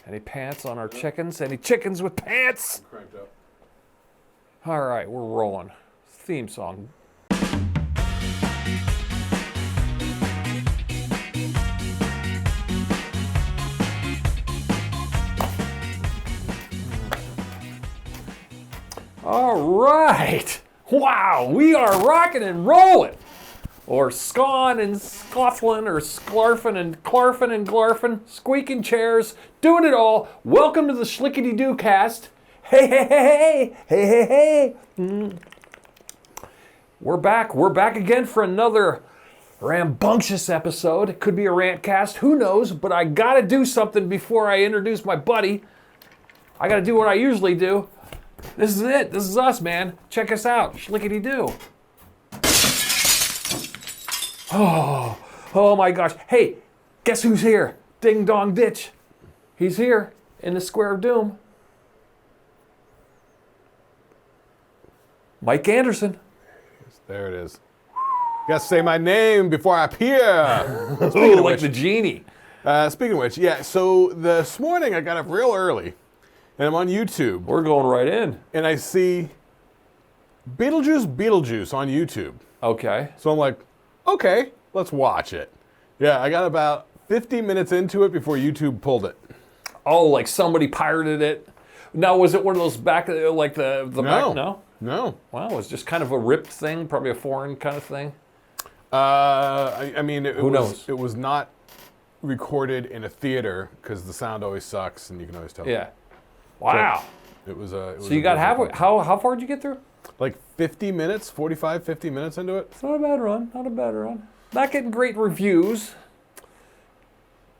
Any pants on our chickens? Any chickens with pants? Cranked up. All right, we're rolling. Theme song. All right. Wow, we are rocking and rolling. Or scawing and scuffling, or sklarfing and clarfing and glarfing, squeaking chairs, doing it all. Welcome to the Shlicketty Doo cast. Hey, hey, hey, hey, hey, hey, hey. We're back. We're back again for another rambunctious episode. It could be a rant cast, who knows, but I gotta do something before I introduce my buddy. I gotta do what I usually do. This is it. This is us, man. Check us out. Shlicketty Doo. Oh my gosh. Hey, guess who's here? Ding Dong Ditch. He's here in the Square of Doom. Mike Anderson. There it is. Gotta say my name before I appear. Ooh, like the genie. Speaking of which, yeah, so this morning I got up real early and I'm on YouTube. We're going right in. And I see Beetlejuice Betelgeuse on YouTube. Okay. So I'm like, okay, let's watch it. Yeah, I got about 50 minutes into it before YouTube pulled it. Oh, like somebody pirated it. Now, was it one of those back, like the No. back? No. No. Wow, it was just kind of a ripped thing, probably a foreign kind of thing. I mean, Who knows? It was not recorded in a theater because the sound always sucks and you can always tell. Yeah. Wow. It was a. So you got halfway. How far did you get through? Like 50 minutes, 45, 50 minutes into it. It's not a bad run. Not a bad run. Not getting great reviews.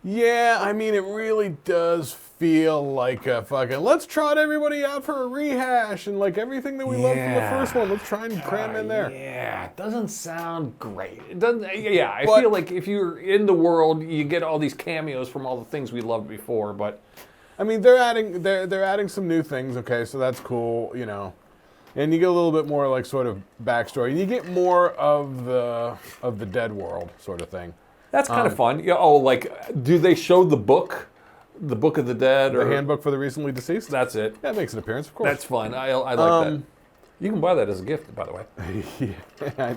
Yeah, I mean, it really does feel like a fucking, let's trot everybody out for a rehash and like everything that we loved from the first one, let's try and cram in there. Yeah, it doesn't sound great. It doesn't. Yeah, I But- feel like if you're in the world, you get all these cameos from all the things we loved before. But I mean, they're adding some new things, okay, so that's cool, you know. And you get a little bit more like sort of backstory, and you get more of the dead world sort of thing. that's kind of fun. Yeah. Oh, like, do they show the book of the dead, The or handbook for the recently deceased? That's it. That makes an appearance, of course. That's fun. I like that. You can buy that as a gift, by the way. Yeah, I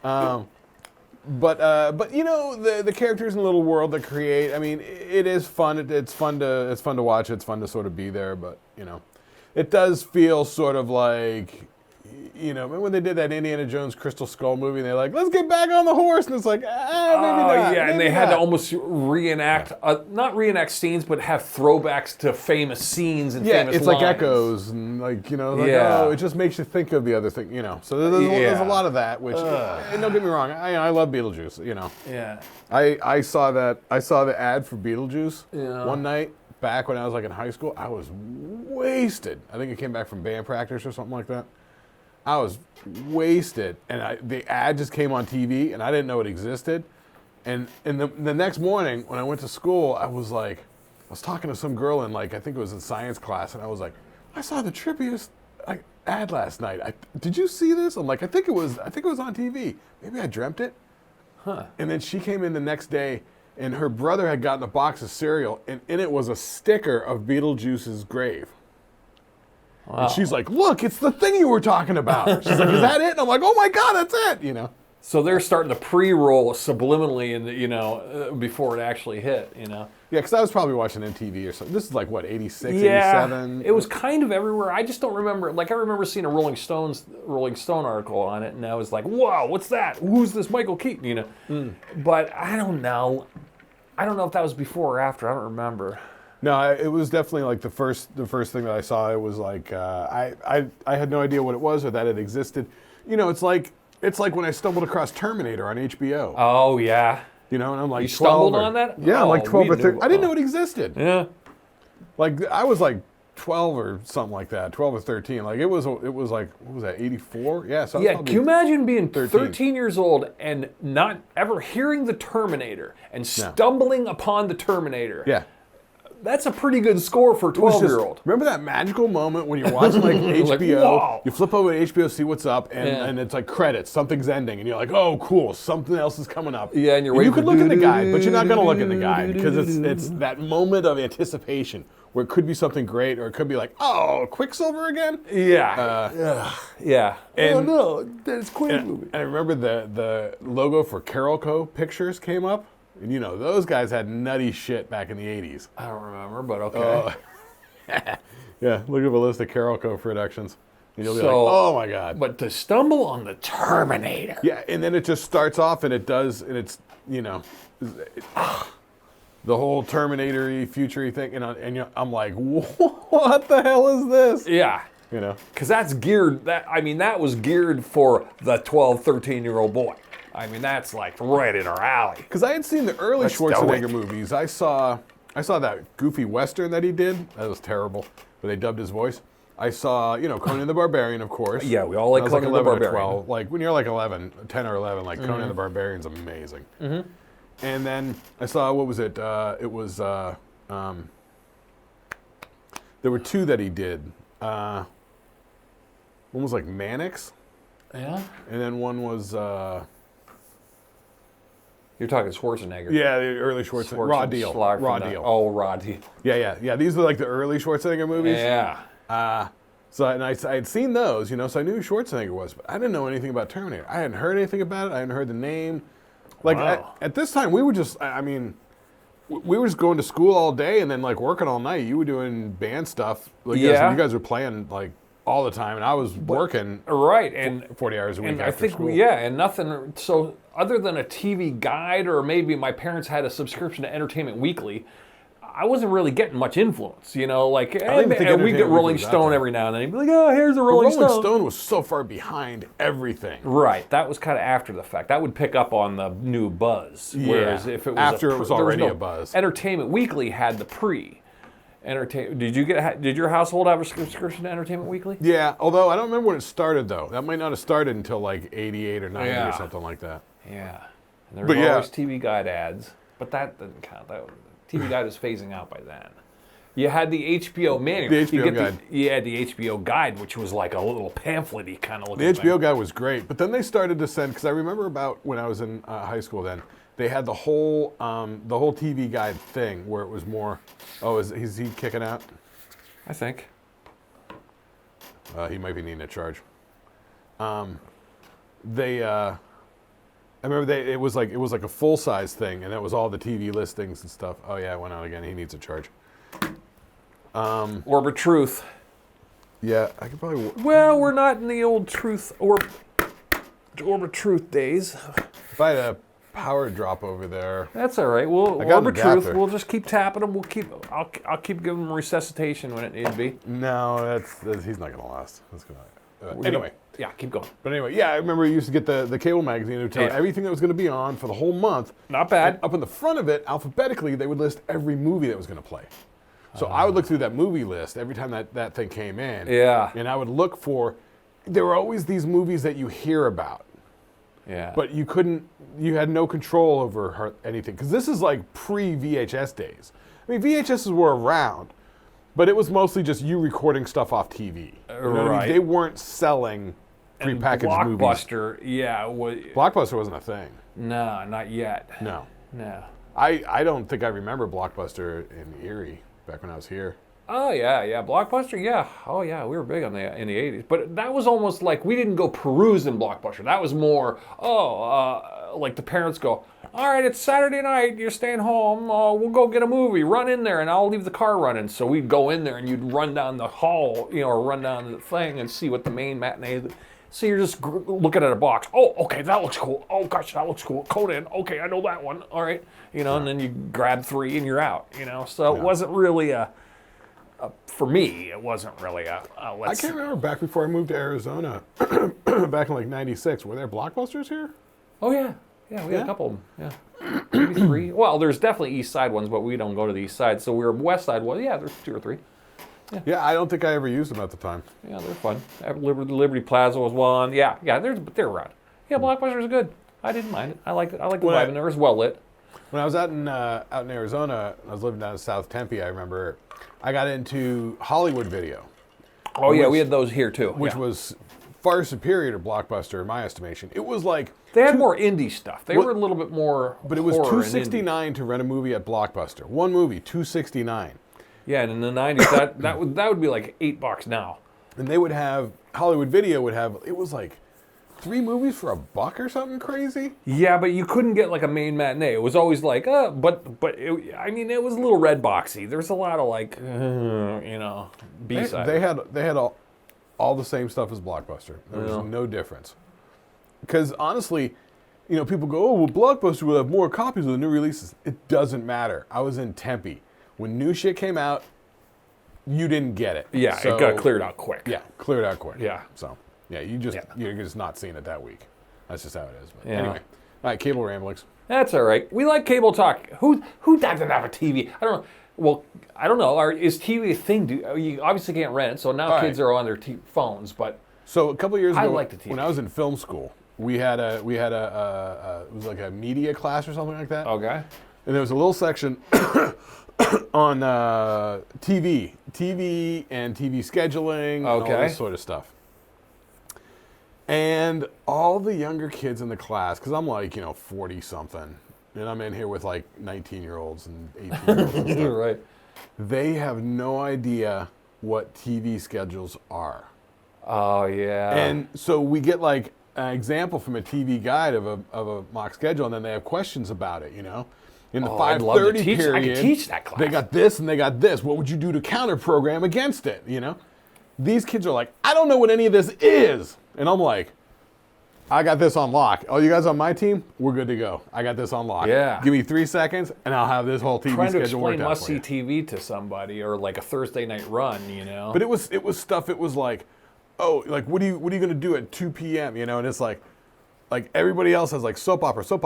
know. But you know, the characters in the little world they create. I mean, it is fun. It's fun to watch. It's fun to sort of be there. But you know, it does feel sort of like, you know, remember when they did that Indiana Jones Crystal Skull movie? And they're like, let's get back on the horse, and it's like, maybe not. Yeah, and maybe they had to not. almost reenact, not reenact scenes, but have throwbacks to famous scenes and Yeah, famous it's lines. like echoes, and like, you know, like, Yeah. oh, it just makes you think of the other thing, you know. So there's a lot of that, which, and don't get me wrong, I love Beetlejuice, you know. Yeah. I saw the ad for Beetlejuice Yeah. one night back when I was like in high school. I was wasted. I think I came back from band practice or something like that. I was wasted, and the ad just came on TV, and I didn't know it existed. And the next morning when I went to school, I was talking to some girl in like, I think it was in science class, and I was like, I saw the trippiest ad last night. Did you see this? I'm like, I think it was on TV. Maybe I dreamt it. Huh. And then she came in the next day, and her brother had gotten a box of cereal, and in it was a sticker of Beetlejuice's grave. Wow. And she's like, look, it's the thing you were talking about. She's like, is that it? And I'm like, oh my God, that's it, you know. So they're starting to pre-roll subliminally, in the, you know, before it actually hit, you know. Yeah, because I was probably watching MTV or something. This is like, what, 86, Yeah, 87? it was kind of everywhere. I just don't remember. Like, I remember seeing a Rolling Stone article on it, and I was like, "Whoa, what's that? Who's this Michael Keaton?" You know. But I don't know. I don't know if that was before or after. I don't remember. No, it was definitely like the first thing that I saw. It was like I had no idea what it was or that it existed. You know, it's like when I stumbled across Terminator on HBO. Oh yeah. You know, and I'm like, You stumbled 12 or, on that? Yeah, I'm like Oh, 12 we or 13. knew. I didn't know it existed. Yeah. Like I was like 12 or something like that, 12 or 13. Like it was like, what was that, 84? Yeah. So I was Yeah, probably can you imagine being 13. 13 years old and not ever hearing the Terminator and stumbling upon the Terminator? Yeah. That's a pretty good score for a 12-year-old. Remember that magical moment when you're watching like HBO, Like, wow. you flip over to HBO, see what's up, and it's like credits, something's ending, and you're like, oh, cool, something else is coming up. Yeah, and you could look in the guide, but you're not going to look in the guide because it's that moment of anticipation where it could be something great or it could be like, oh, Quicksilver again? Yeah. Yeah. And, oh, no, that's Quick movie. And I remember the logo for Carol Co. Pictures came up. And you know, those guys had nutty shit back in the 80s. I don't remember, but okay. Yeah, look up a list of Carol Co. productions. And you'll be like, oh my God. But to stumble on the Terminator. Yeah, and then it just starts off and it's, you know, the whole Terminator-y, future-y thing. And I'm like, what the hell is this? Yeah. You know? Because that's geared, that was geared for the 12, 13-year-old boy. I mean, that's like right in our alley. Because I had seen the early Schwarzenegger movies. I saw that goofy Western that he did. That was terrible. Where they dubbed his voice. I saw, Conan the Barbarian, of course. Yeah, we all like Conan the Barbarian. 12. Like when you're like 10 or 11, like Conan the Barbarian's amazing. Mm-hmm. And then I saw, what was it? It was, there were two that he did. One was like Mannix. Yeah. And then one was... You're talking Schwarzenegger. Yeah, the early Schwarzenegger. Raw Deal. Raw Deal. Oh, Raw Deal. Yeah. These are like the early Schwarzenegger movies. Yeah. So I had seen those, so I knew who Schwarzenegger was, but I didn't know anything about Terminator. I hadn't heard anything about it. I hadn't heard the name. Like at this time, we were just, we were just going to school all day and then like working all night. You were doing band stuff. Like, you guys were playing like all the time, and I was working right and 40 hours a week and after I think school. and nothing. So other than a TV guide, or maybe my parents had a subscription to Entertainment Weekly, I wasn't really getting much influence. Like and we get Rolling Stone every now and then. He'd be like, oh, here's a Rolling Stone. Rolling Stone was so far behind everything. Right, that was kind of after the fact. That would pick up on the new buzz. Yeah. Whereas if it was after it was already a buzz. Entertainment Weekly had the pre. Did your household have a subscription to Entertainment Weekly? Yeah, although I don't remember when it started though. That might not have started until like 88 or 90 or something like that. Yeah. And there were always TV Guide ads, but that doesn't count. TV Guide was phasing out by then. You had the HBO manual. The HBO Guide. You had the HBO Guide, which was like a little pamphlet-y kind of looking The thing. HBO Guide was great, but then they started to send, because I remember about when I was in high school then, they had the whole TV Guide thing where it was more, is he kicking out? I think. He might be needing a charge. I remember it was like a full size thing, and that was all the TV listings and stuff. Oh yeah, it went out again. He needs a charge. Orbit Truth. Yeah, I could probably. Well, we're not in the old Orbit Truth days. If I had a power drop over there. That's all right. We'll Orbit Truth. We'll just keep tapping them. I'll keep giving them resuscitation when it needs to be. No, he's not gonna last. That's gonna. Anyway. Yeah, keep going. But anyway, yeah, I remember you used to get the cable magazine. It would tell you everything that was going to be on for the whole month. Not bad. And up in the front of it, alphabetically, they would list every movie that was going to play. So I would look through that movie list every time that thing came in. Yeah. And I would look for, there were always these movies that you hear about. Yeah. But you had no control over anything. Because this is like pre-VHS days. I mean, VHSs were around, but it was mostly just you recording stuff off TV. You know what I mean? They weren't selling prepackaged movies. Blockbuster, yeah. Blockbuster wasn't a thing. No, not yet. No. I don't think I remember Blockbuster in Erie back when I was here. Oh yeah. Blockbuster, yeah. Oh yeah, we were big in the 80s. But that was almost like we didn't go perusing Blockbuster. That was more, like the parents go, all right, it's Saturday night, you're staying home, we'll go get a movie, run in there and I'll leave the car running. So we'd go in there and you'd run down the hall, or run down the thing and see what the main matinee. So you're just looking at a box. Oh, okay, that looks cool. Oh gosh, that looks cool. Conan, okay, I know that one. All right, and then you grab 3 and you're out. So it wasn't really for me, it wasn't really a I can't remember back before I moved to Arizona, back in like '96. Were there Blockbusters here? Oh yeah, we had a couple of them. Yeah, maybe 3. Well, there's definitely East Side ones, but we don't go to the East Side, so we were West Side. Well, yeah, there's 2 or 3. Yeah, I don't think I ever used them at the time. Yeah, they're fun. Liberty Plaza was one. Yeah, they're around. Yeah, Blockbuster is good. I didn't mind it. I liked it. I liked the vibe, and it was well lit. When I was out in Arizona, I was living down in South Tempe. I remember I got into Hollywood Video. Oh yeah, we had those here too. Which was far superior to Blockbuster in my estimation. It was like they had more indie stuff. They were a little bit more. But it was $2.69 to rent a movie at Blockbuster. One movie, $2.69. Yeah, and in the '90s, that would be like $8 now. And they would have Hollywood Video would have it was like 3 movies for $1 or something crazy. Yeah, but you couldn't get like a main matinee. It was always like, I mean, it was a little red boxy. There's a lot of like, B-side. They had all the same stuff as Blockbuster. There was no difference. Because honestly, people go, oh, well, Blockbuster will have more copies of the new releases. It doesn't matter. I was in Tempe. When new shit came out, you didn't get it. Yeah, so, it got cleared out quick. Yeah, cleared out quick. Yeah. So, yeah, you're just not seeing it that week. That's just how it is. But Yeah. anyway, all right, cable ramblings. That's all right. We like cable talk. Who doesn't have a TV? I don't know. Well, I don't know. Is TV a thing? You obviously can't rent, so now kids are on their phones. But so a couple of years ago, liked the TV. when I was in film school, we had a it was like a media class or something like that. Okay. And there was a little section on TV and TV scheduling, and all this sort of stuff. And all the younger kids in the class, because I'm like, 40-something, and I'm in here with like 19-year-olds and 18-year-olds and stuff. Right. They have no idea what TV schedules are. Oh, yeah. And so we get like an example from a TV guide of a mock schedule, and then they have questions about it, In the 5:30 period, I could teach that class. they got this and they got this. What would you do to counter program against it, These kids are like, I don't know what any of this is. And I'm like, I got this on lock. Oh, you guys on my team? We're good to go. I got this on lock. Yeah. Give me 3 seconds, and I'll have this whole TV Trying to schedule worked explain out must-see for you. TV to somebody or like a Thursday night run, But it was stuff. It was like, oh, like what are you gonna do at 2 p.m. And it's like everybody else has like soap opera. So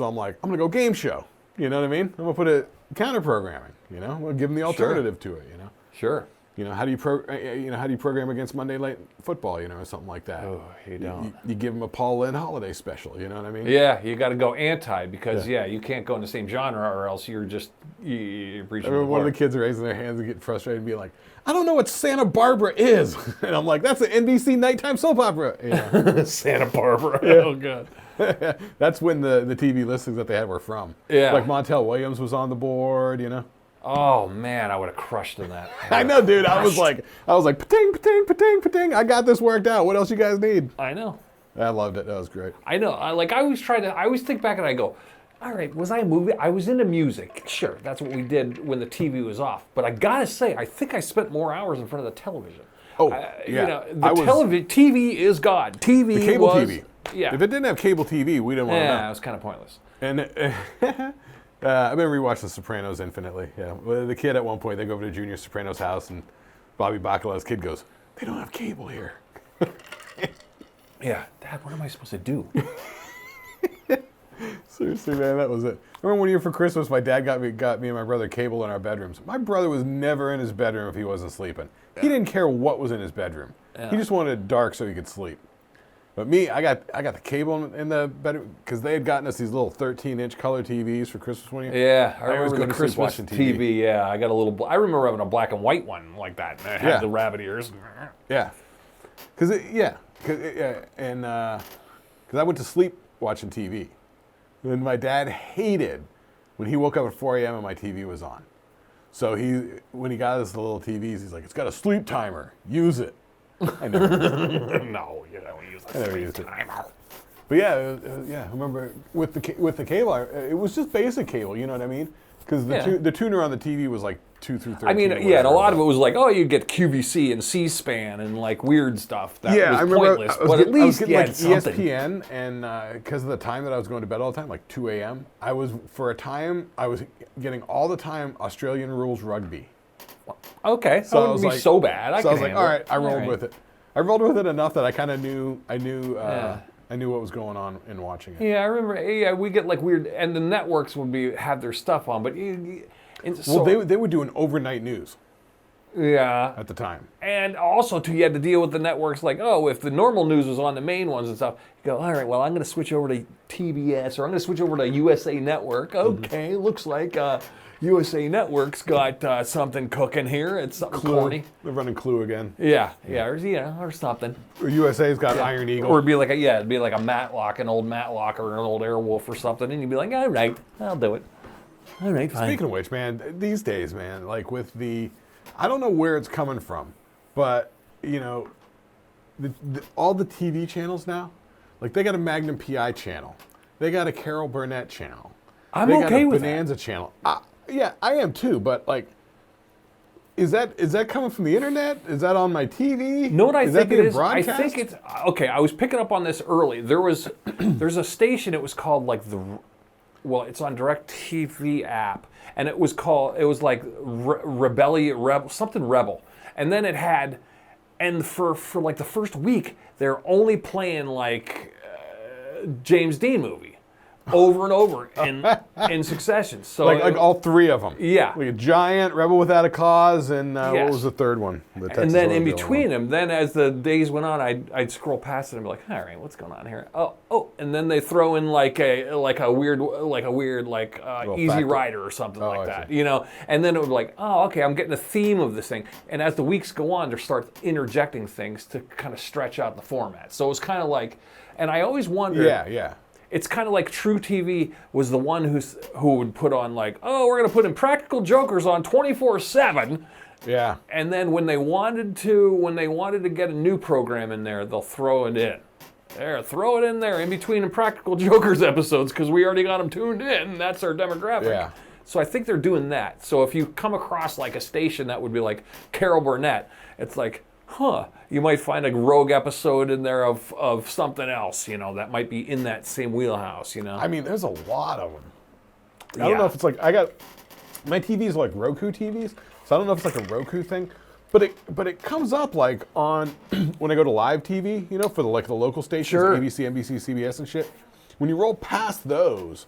I'm like, I'm gonna go game show. You know what I mean? I'm gonna put a counter programming. I'm gonna give them the alternative to it. Sure. How do you program against Monday Night Football? Or something like that. Oh, you don't. You give them a Paul Lynde holiday special. You know what I mean? Yeah, you got to go anti because you can't go in the same genre or else you're just you're breaching. I remember one of the kids raising their hands and getting frustrated and being like, I don't know what Santa Barbara is. And I'm like, that's an NBC nighttime soap opera. Santa Barbara. Yeah. Oh, God. That's when the TV listings that they had were from. Yeah. Like Montel Williams was on the board, Oh, man, I would have crushed in that. I know, dude. I was like, pating, pating, pating, pating. I got this worked out. What else you guys need? I know. I loved it. That was great. I know. I always think back and I go, all right, was I a movie? I was into music. Sure, that's what we did when the TV was off. But I gotta say, I think I spent more hours in front of the television. Oh, yeah. TV is God. TV the cable was, TV. Yeah. If it didn't have cable TV, we didn't want to know. Yeah, it was kind of pointless. And I've been rewatching The Sopranos infinitely. Yeah, the kid at one point, they go over to Junior Soprano's house, and Bobby Bacala's kid goes, "They don't have cable here." Yeah, Dad, what am I supposed to do? Seriously, man, that was it. Remember one year for Christmas, my dad got me and my brother cable in our bedrooms. My brother was never in his bedroom if he wasn't sleeping. Yeah. He didn't care what was in his bedroom. Yeah. He just wanted it dark so he could sleep. But me, I got the cable in the bedroom because they had gotten us these little 13-inch color TVs for Christmas one year. Yeah, I remember the Christmas TV. Yeah, I got a little. I remember having a black and white one like that. And it had the rabbit ears. Yeah, because I went to sleep watching TV, and my dad hated when he woke up at 4 a.m. and my TV was on. So when he got us the little TVs, he's like, "It's got a sleep timer. Use it." I never No, you don't use a sleep timer. But yeah, I remember with the cable, it was just basic cable. You know what I mean? Because the tuner on the TV was like 2 through 13. I mean, yeah, and a lot of it was like, oh, you get QVC and C-SPAN and like weird stuff that was pointless. But at least you had something. ESPN, and because of the time that I was going to bed all the time, like 2 a.m., I was getting all the time Australian rules rugby. Okay, so that wouldn't be so bad. I was like, all right, I rolled with it. I rolled with it enough that I kind of knew what was going on in watching it. Yeah, I remember. Yeah, we get like weird, and the networks would have their stuff on, but they would do an overnight news. Yeah. at the time. And also, too, you had to deal with the networks like, oh, if the normal news was on the main ones and stuff, you go, all right, well, I'm going to switch over to TBS or I'm going to switch over to USA Network. Okay, looks like USA Network's got something cooking here. It's something corny. They're running Clue again. Yeah, or something. Or USA's got Iron Eagle. Or it'd be like a Matlock, an old Matlock or an old Airwolf or something, and you'd be like, all right, I'll do it. All right, fine. Speaking of which, man, these days, man, like with I don't know where it's coming from, but, you know, all the TV channels now, like they got a Magnum PI channel. They got a Carol Burnett channel. I'm okay with that. Bonanza channel. Yeah, I am too, but like, is that coming from the internet? Is that on my TV? Know what I think it is? Broadcast? I think it's okay. I was picking up on this early. There's a station. It was called like it's on DirecTV app, and it was like Rebel, and then it had, and for like the first week they're only playing like James Dean movie. Over and over in succession. So like all three of them. Yeah. Like a Giant, Rebel Without a Cause, and what was the third one? And then in between them, then as the days went on, I'd scroll past it and be like, all right, what's going on here? Oh, and then they throw in like a weird Easy Rider or something like that, you know. And then it would be like, oh, okay, I'm getting the theme of this thing. And as the weeks go on, they start interjecting things to kind of stretch out the format. So it was kind of like, and I always wondered. Yeah. It's kind of like True TV was the one who would put on like, oh, we're going to put Impractical Jokers on 24/7. Yeah. And then when they wanted to get a new program in there, they'll throw it in. Throw it in there in between Impractical Jokers episodes because we already got them tuned in. And that's our demographic. Yeah. So I think they're doing that. So if you come across like a station that would be like Carol Burnett, it's like, you might find a rogue episode in there of something else, you know, that might be in that same wheelhouse, you know. I mean, there's a lot of them. I don't know if it's like, my TVs are like Roku TVs, so I don't know if it's like a Roku thing, but it comes up like on, when I go to live TV, you know, for the local stations, sure. ABC, NBC, CBS and shit. When you roll past those,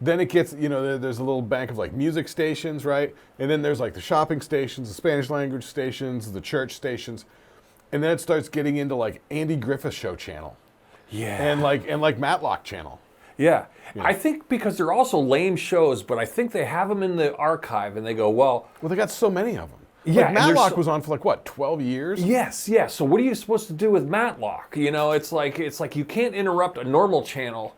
then it gets, you know, there's a little bank of like music stations, right? And then there's like the shopping stations, the Spanish language stations, the church stations. And then it starts getting into like Andy Griffith Show channel. Yeah. And like Matlock channel. Yeah. I think because they're also lame shows, but I think they have them in the archive and they go, well, they got so many of them. Yeah. Like Matlock was on for like what, 12 years? Yes. So what are you supposed to do with Matlock? You know, it's like you can't interrupt a normal channel.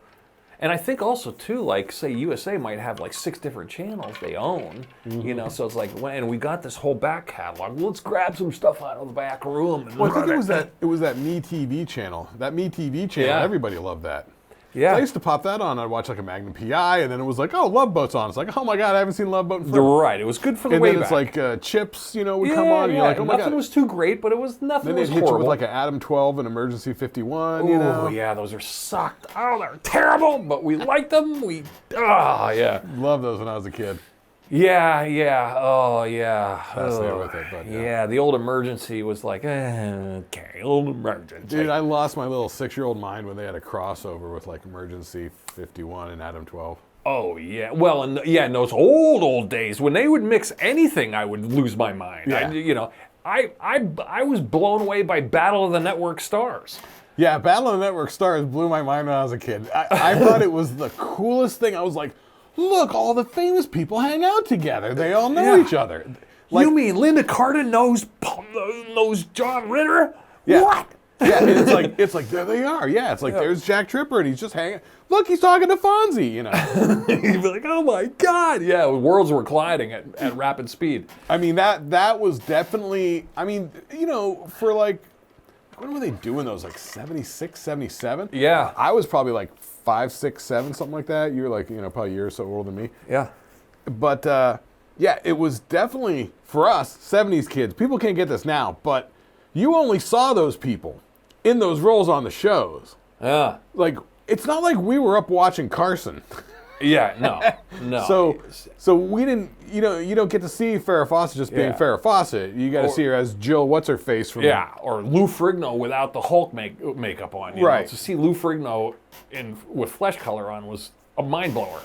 And I think also too, like say USA might have like 6 different channels they own, you know. So it's like, and we got this whole back catalog. Well, let's grab some stuff out of the back room. And I think it was that Me TV channel. That Me TV channel, everybody loved that. Yeah. So I used to pop that on. I'd watch like a Magnum PI, and then it was like, oh, Love Boat's on. It's like, oh my God, I haven't seen Love Boat in forever. Right. It was good for the and way then back. It's like Chips, you know, would come on, and you're like, oh my God. Nothing was too great, but it was nothing. Then was they'd hit horrible. you with like an Adam 12 and Emergency 51, you know. Oh yeah, those are sucked. Oh, they're terrible, but we liked them. Yeah. Love those when I was a kid. Yeah. Oh, yeah. Fascinated with it, but yeah, the old Emergency was like, okay, old Emergency. Dude, I lost my little 6-year-old mind when they had a crossover with like Emergency 51 and Adam 12. Oh, yeah. Well, in those old days, when they would mix anything, I would lose my mind. Yeah. I was blown away by Battle of the Network Stars. Yeah, Battle of the Network Stars blew my mind when I was a kid. I thought it was the coolest thing. I was like, look, all the famous people hang out together. They all know each other. Like, you mean Linda Carter knows John Ritter? Yeah. What? Yeah, and it's like there they are. Yeah, it's like there's Jack Tripper and he's just hanging. Look, he's talking to Fonzie, you know. You'd be like, oh my God. Yeah, worlds were colliding at rapid speed. I mean, that was definitely, I mean, you know, for like, when were they doing those? Like 76, 77? Yeah. I was probably like 5, 6, 7, something like that. You were like, you know, probably a year or so older than me. Yeah. But yeah, it was definitely, for us, 70s kids. People can't get this now, but you only saw those people in those roles on the shows. Yeah. Like, it's not like we were up watching Carson. Yeah, no. So we didn't, you know, you don't get to see Farrah Fawcett just being Farrah Fawcett. You got to see her as Jill What's-Her-Face from... Yeah, or Lou Ferrigno without the Hulk makeup on. You know? To see Lou Ferrigno with flesh color on was a mind blower.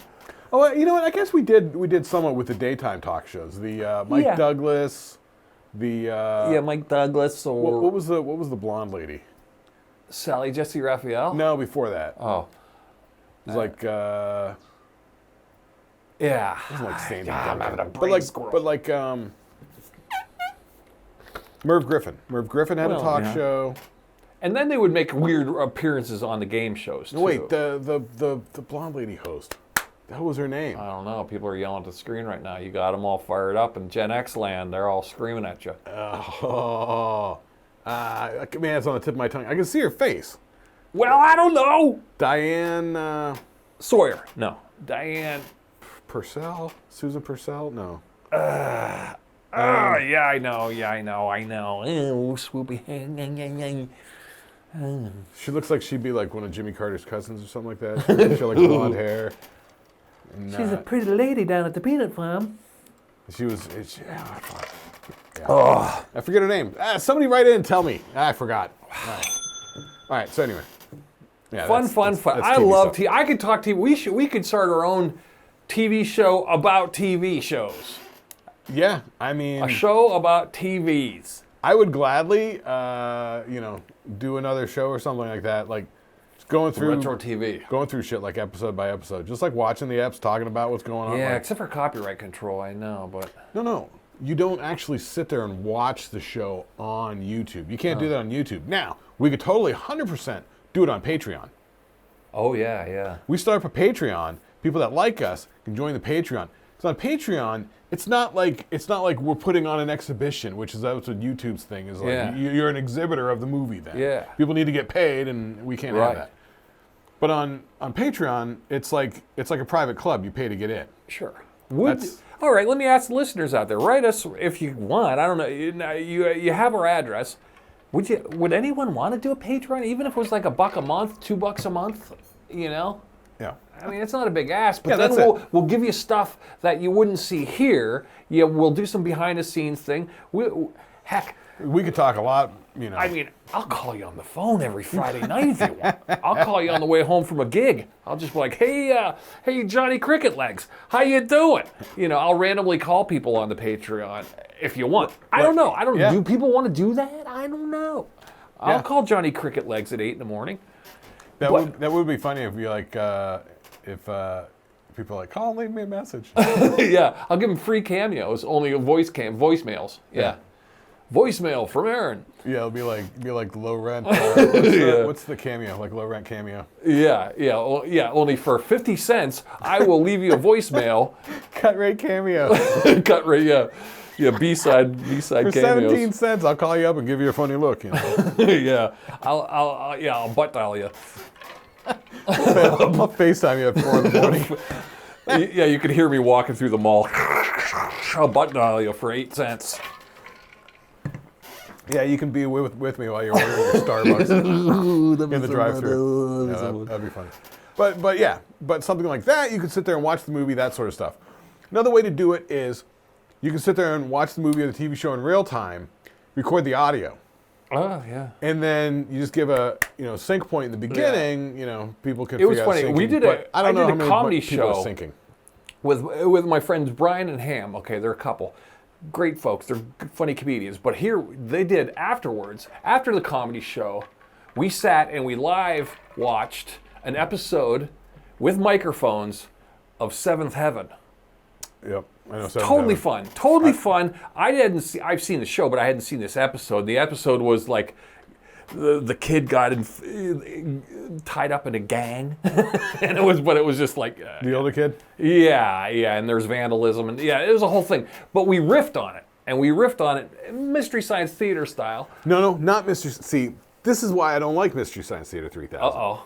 Oh, you know what? I guess we did somewhat with the daytime talk shows. The Mike Douglas, The Mike Douglas or what was the blonde lady? Sally Jesse Raphael. No, before that. Oh, It was like yeah. it wasn't like Sandy I'm Duncan. having a but brain like squirrel. but like Merv Griffin. Merv Griffin had a talk yeah. show. And then they would make weird appearances on the game shows too. No, wait, the blonde lady host. That was her name. I don't know. People are yelling at the screen right now. You got them all fired up in Gen X land. They're all screaming at you. Man, it's on the tip of my tongue. I can see her face. Well, I don't know. Diane Sawyer. No. Diane. Purcell? Susan Purcell? No. Yeah, I know. Oh, swoopy. She looks like she'd be like one of Jimmy Carter's cousins or something like that. She had like blonde hair. And, She's a pretty lady down at the peanut farm. She was. Oh. I forget her name. Somebody write in and tell me. I forgot. All right. So anyway. Yeah, Fun. that's I TV love stuff. TV. I could talk TV. We could start our own TV show about TV shows. Yeah, I mean, A show about TVs. I would gladly, do another show or something like that. Like just going through Retro TV. going through shit like episode by episode, just like watching the eps, talking about what's going on. Yeah, like, except for copyright control, I know, but no, you don't actually sit there and watch the show on YouTube. You can't do that on YouTube. Now we could totally 100% do it on Patreon. oh yeah. We start up a Patreon. People that like us can join the Patreon. So on Patreon, it's not like we're putting on an exhibition, which is that's what YouTube's thing is like. Yeah. You're an exhibitor of the movie then. Yeah. People need to get paid, and we can't Right. have that. But on Patreon, it's like a private club. You pay to get in. Sure. That's- All right, let me ask the listeners out there. Write us if you want. I don't know. You have our address. Would anyone want to do a Patreon, even if it was like $1 a month, $2 a month? You know. Yeah. I mean, it's not a big ask, but Yeah, then that's we'll give you stuff that you wouldn't see here. Yeah, we'll do some behind the scenes thing. Heck, We could talk a lot. I mean, I'll call you on the phone every Friday night if you want. I'll call you on the way home from a gig. I'll just be like, hey, Johnny Cricket Legs, how you doing? I'll randomly call people on the Patreon if you want. I don't know. Yeah. Do people want to do that? I don't know. I'll call Johnny Cricket Legs at 8 in the morning. That would be funny if you like if people are like, call and leave me a message. Yeah, I'll give them free cameos, only voicemails. Yeah. Voicemail from Aaron. Yeah, it'll be like low rent. What's the cameo? Like low rent cameo. Yeah, only for 50 cents, I will leave you a voicemail. Cut rate cameo. Cut rate, yeah, B-side For cameos. 17 cents, I'll call you up and give you a funny look. Yeah, I'll butt dial you. I'll FaceTime you at 4 in the morning. Yeah, you could hear me walking through the mall. I'll butt dial you for 8 cents. Yeah, you can be with me while you're ordering your Starbucks in the drive-thru. That'd be funny. But something like that, you could sit there and watch the movie, that sort of stuff. Another way to do it is you can sit there and watch the movie or the TV show in real time, record the audio. Oh, yeah. And then you just give a sync point in the beginning. People can. It was figure out funny. syncing, We did but I don't know how many comedy people show are syncing. with my friends Brian and Ham. Okay, they're a couple. Great folks. They're funny comedians. But here, they did afterwards, after the comedy show, we sat and we live watched an episode with microphones of Seventh Heaven. Yep, I know. Totally fun. Totally fun. I've seen the show, but I hadn't seen this episode. The episode was like the kid got tied up in a gang, and it was just like The older kid. yeah, and there's vandalism, and it was a whole thing. But we riffed on it, Mystery Science Theater style. No, not Mystery. See, this is why I don't like Mystery Science Theater 3000. Uh-oh.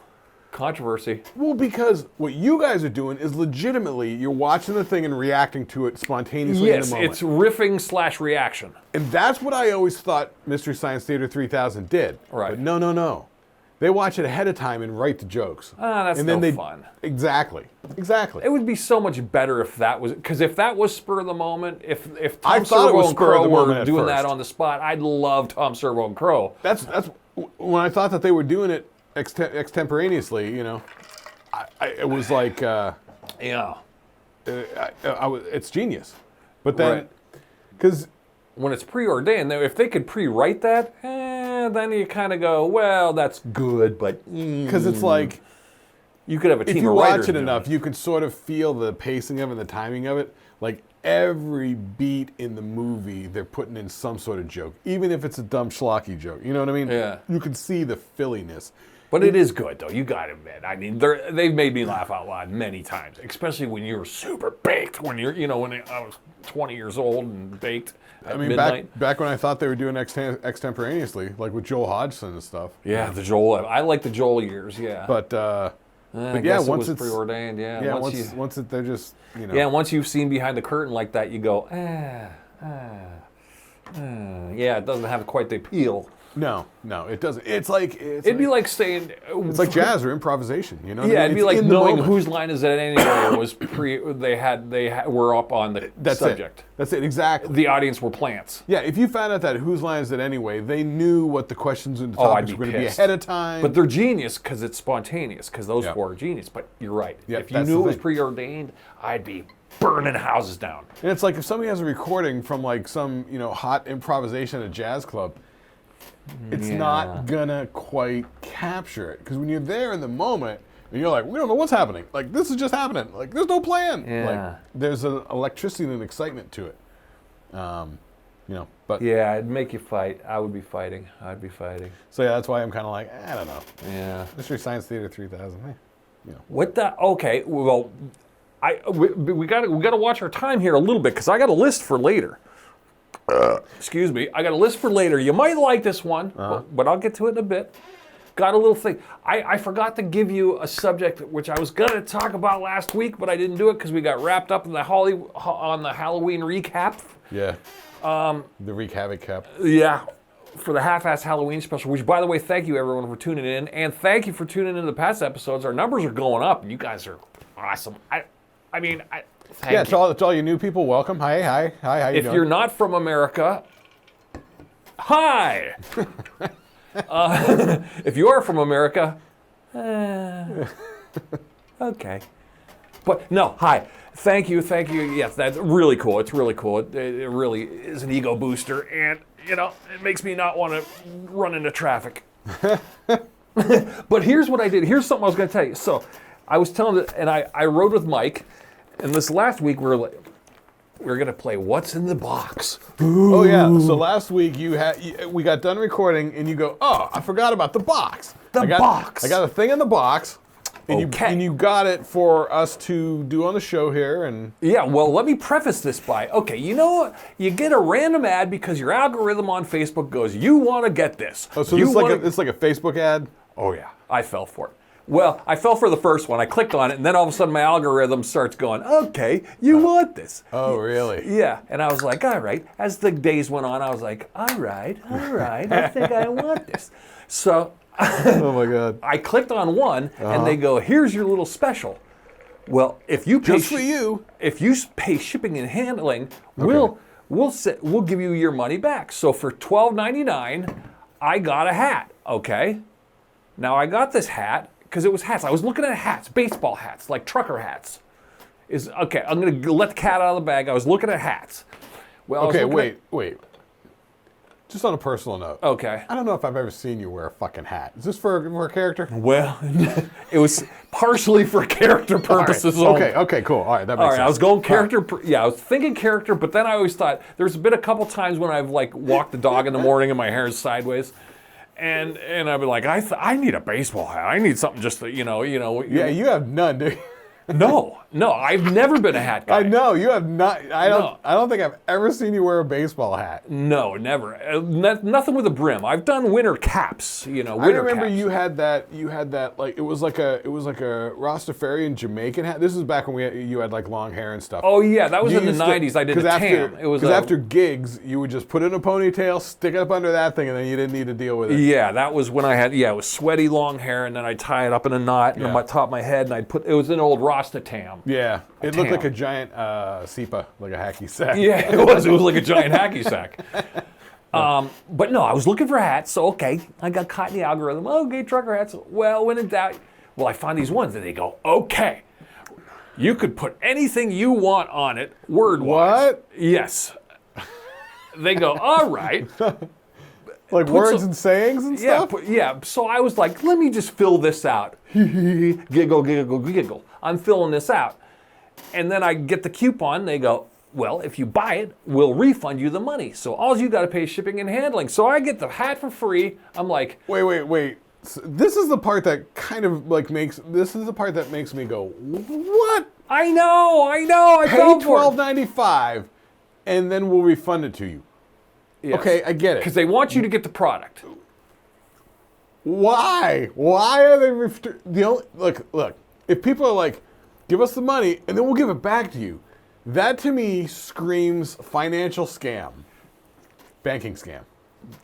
Controversy. Well, because what you guys are doing is legitimately you're watching the thing and reacting to it spontaneously in the Yes, moment. it's riffing / reaction. And that's what I always thought Mystery Science Theater 3000 did. Right. But no. They watch it ahead of time and write the jokes. That's and then no fun. Exactly. It would be so much better if that was, because if that was spur of the moment, if I Tom thought it Servo was and spur of Crow the moment were at doing first. that on the spot, I'd love Tom Servo and Crow. That's when I thought that they were doing it extemporaneously. It was like Yeah. it's genius. But then, because when it's preordained, if they could pre-write that, then you kind of go, well, that's good, but because it's like you could have a team if you of writers watch it enough, you can sort of feel the pacing of it and the timing of it. Like every beat in the movie, they're putting in some sort of joke, even if it's a dumb schlocky joke. You know what I mean? Yeah. You can see the filliness. But it is good, though. You got to admit. I mean, they've made me laugh out loud many times, especially when you were super baked. When when I was 20 years old and baked at midnight. back when I thought they were doing extemporaneously, like with Joel Hodgson and stuff. Yeah, the Joel. I like the Joel years. Yeah. But yeah, once it's preordained. Yeah. Yeah. Once they're just Yeah, and once you've seen behind the curtain like that, you go, yeah, it doesn't have quite the appeal. No, it doesn't. It'd be like saying it's like jazz or improvisation, you know? Yeah, it'd be like knowing whose line is it anyway was they were up on the subject. That's it, exactly. The audience were plants. Yeah, if you found out that whose line is it anyway, they knew what the questions and the topics were going to be ahead of time. But they're genius because it's spontaneous, because those four are genius. But you're right. If you knew it was preordained, I'd be burning houses down. And it's like if somebody has a recording from like some hot improvisation at a jazz club, it's not gonna quite capture it, because when you're there in the moment and you're like, we don't know what's happening, like this is just happening, like there's no plan. Like there's an electricity and an excitement to it. But yeah, it'd make you fight. I'd be fighting. So yeah, that's why I'm kind of like, I don't know. Yeah. Mystery Science Theater 3000. What the? Okay, well, we got to watch our time here a little bit, because I got a list for later. Excuse me. I got a list for later. You might like this one, but I'll get to it in a bit. Got a little thing. I forgot to give you a subject which I was going to talk about last week, but I didn't do it because we got wrapped up in the Halloween recap. Yeah. The Wreak Havoc cap. Yeah. For the half-ass Halloween special, which, by the way, thank you everyone for tuning in, and thank you for tuning in to the past episodes. Our numbers are going up, and you guys are awesome. Thank you. To all you new people, welcome. Hi, how you doing? If you're not from America, hi. If you are from America, okay. But no, hi. Thank you. Yes, that's really cool. It's really cool. It really is an ego booster, and it makes me not want to run into traffic. But here's what I did. Here's something I was going to tell you. So I was telling, and I rode with Mike. And this last week we were gonna play What's in the Box. Ooh. Oh yeah. So last week we got done recording, and you go, oh, I forgot about the box. Box. I got a thing in the box, and you got it for us to do on the show here, and yeah. Well, let me preface this by you get a random ad because your algorithm on Facebook goes, you want to get this. Oh, so it's like a Facebook ad. Oh yeah, I fell for it. Well, I fell for the first one. I clicked on it, and then all of a sudden my algorithm starts going, okay, you want this. Oh, really? Yeah. And I was like, all right. As the days went on, I was like, all right. I think I want this. So oh, my God. I clicked on one, and they go, here's your little special. Well, if you pay just for you, if you pay shipping and handling, we'll give you your money back. So for $12.99, I got a hat, okay? Now I got this hat, because it was hats. I was looking at hats, baseball hats, like trucker hats. Okay, I'm going to let the cat out of the bag. I was looking at hats. Well, okay, wait. Just on a personal note. Okay. I don't know if I've ever seen you wear a fucking hat. Is this for a character? Well, it was partially for character purposes. Right. Okay, cool. All right, that makes sense. I was going character. I was thinking character, but then I always thought, there's been a couple times when I've walked the dog in the morning and my hair is sideways. And I'd be like, I need a baseball hat. I need something just to, Yeah, you have none, dude. No, I've never been a hat guy. I know, you have not. I don't think I've ever seen you wear a baseball hat. No, never. Nothing with a brim. I've done winter caps, winter I remember caps. you had that like it was like a Rastafarian Jamaican hat. This is back when you had like long hair and stuff. Oh yeah, that was in the 90s. I did a tam. It was because after gigs, you would just put it in a ponytail, stick it up under that thing, and then you didn't need to deal with it. Yeah, that was when I had it was sweaty long hair, and then I'd tie it up in a knot on the top of my head, and it was an old Rasta tam. Yeah, it looked like a giant sipa, like a hacky sack. Yeah, it was like a giant hacky sack. But no, I was looking for hats, so okay, I got caught in the algorithm. Okay, trucker hats. Well, when in doubt, I find these ones, and they go, okay, you could put anything you want on it, word-wise. What? Yes. They go, all right. Like words and sayings and Yeah, stuff? yeah. So I was like, let me just fill this out. Giggle, giggle, giggle. I'm filling this out. And then I get the coupon. They go, well, if you buy it, we'll refund you the money. So all you got to pay is shipping and handling. So I get the hat for free. I'm like, Wait. So this is the part that kind of like this is the part that makes me go, what? I know. I Pay fell for it. $12.95 and then we'll refund it to you. Yes. Okay, I get it. Because they want you to get the product. Why? Why are they look, if people are like, give us the money and then we'll give it back to you, that to me screams financial scam. Banking scam.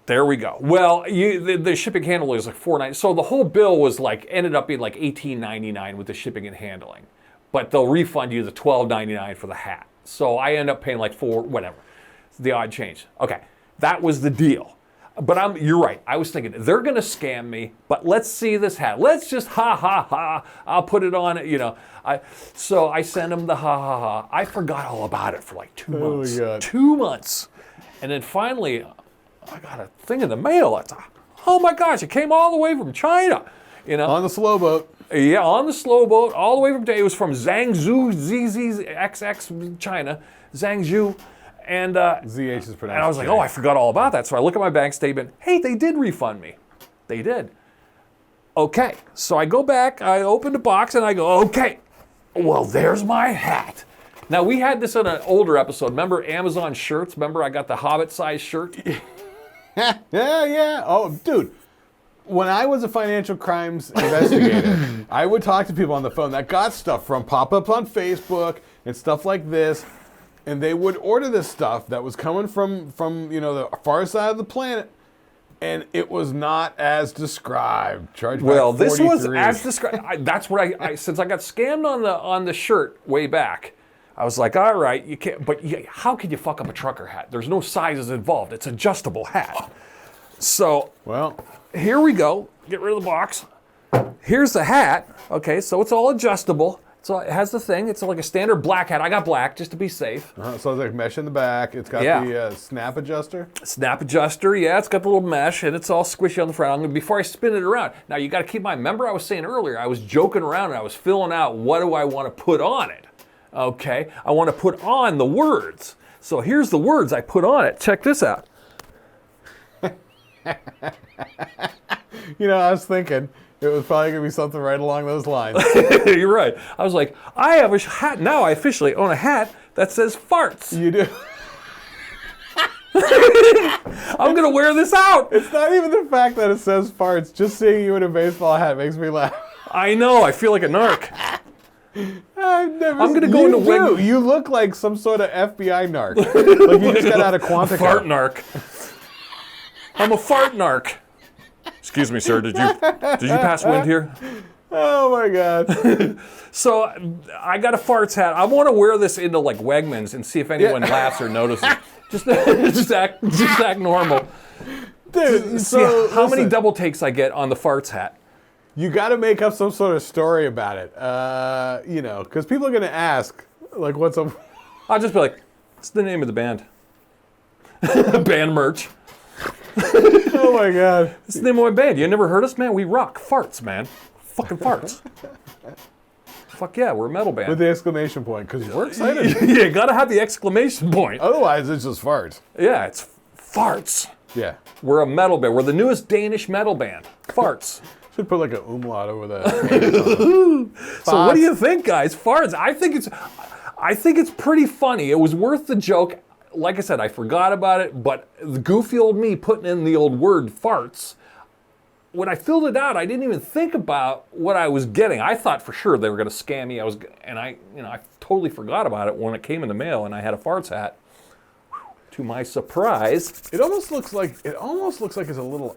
There we go. Well, the shipping handling is like $4.99. So the whole bill was like ended up being like $18.99 with the shipping and handling, but they'll refund you the $12.99 for the hat. So I end up paying like whatever, the odd change. Okay, that was the deal. But you're right. I was thinking they're gonna scam me, but let's see this hat. Let's just ha. I'll put it on. So I sent them the ha. I forgot all about it for like 2 months. Oh my God. 2 months, and then finally, I got a thing in the mail. Oh my gosh! It came all the way from China. On the slow boat. Yeah, on the slow boat, all the way from. It was from Zhangzhou, ZZXX, China, Zhangzhou. And ZH is pronounced. And I was like, oh, I forgot all about that. So I look at my bank statement. Hey, they did refund me. They did. Okay. So I go back, I open the box, and I go, okay, well, there's my hat. Now, we had this in an older episode. Remember Amazon shirts? Remember I got the Hobbit-sized shirt? Yeah. Oh, dude. When I was a financial crimes investigator, I would talk to people on the phone that got stuff from pop-ups on Facebook and stuff like this. And they would order this stuff that was coming from the far side of the planet, and it was not as described. Well, this was as described. That's what I since I got scammed on the shirt way back. I was like, all right, you can't. But how can you fuck up a trucker hat? There's no sizes involved. It's adjustable hat. So here we go. Get rid of the box. Here's the hat. Okay, so it's all adjustable. So it has the thing. It's like a standard black hat. I got black just to be safe. So it's like mesh in the back. It's got the snap adjuster. Snap adjuster, yeah. It's got the little mesh, and it's all squishy on the front. Before I spin it around. Now, you got to keep in mind, remember I was saying earlier, I was joking around, and I was filling out what do I want to put on it. Okay? I want to put on the words. So here's the words I put on it. Check this out. I was thinking it was probably going to be something right along those lines. You're right. I was like, I have a hat. Now I officially own a hat that says farts. You do? I'm going to wear this out. It's not even the fact that it says farts. Just seeing you in a baseball hat makes me laugh. I know. I feel like a narc. I'm going to go into Wig. You look like some sort of FBI narc. Like you just got out of Quantico. Fart narc. I'm a fart narc. Excuse me, sir. Did you pass wind here? Oh my God. So I got a farts hat. I want to wear this into like Wegmans and see if anyone laughs or notices. Just act normal. Dude, so how many double takes I get on the farts hat? You got to make up some sort of story about it. Because people are going to ask, like, what's up? I'll just be like, it's the name of the band. Band merch. Oh my God. It's the name of my band. You never heard us, man? We rock. Farts, man. Fucking farts. Fuck yeah, we're a metal band. With the exclamation point, because we're excited. Yeah, you gotta have the exclamation point. Otherwise, it's just farts. Yeah, it's farts. Yeah. We're a metal band. We're the newest Danish metal band. Farts. Should put like an umlaut over that. So what do you think, guys? Farts. I think it's pretty funny. It was worth the joke. Like I said, I forgot about it, but the goofy old me putting in the old word farts, when I filled it out, I didn't even think about what I was getting. I thought for sure they were going to scam me. I totally forgot about it when it came in the mail, and I had a farts hat. To my surprise, it almost looks like it's a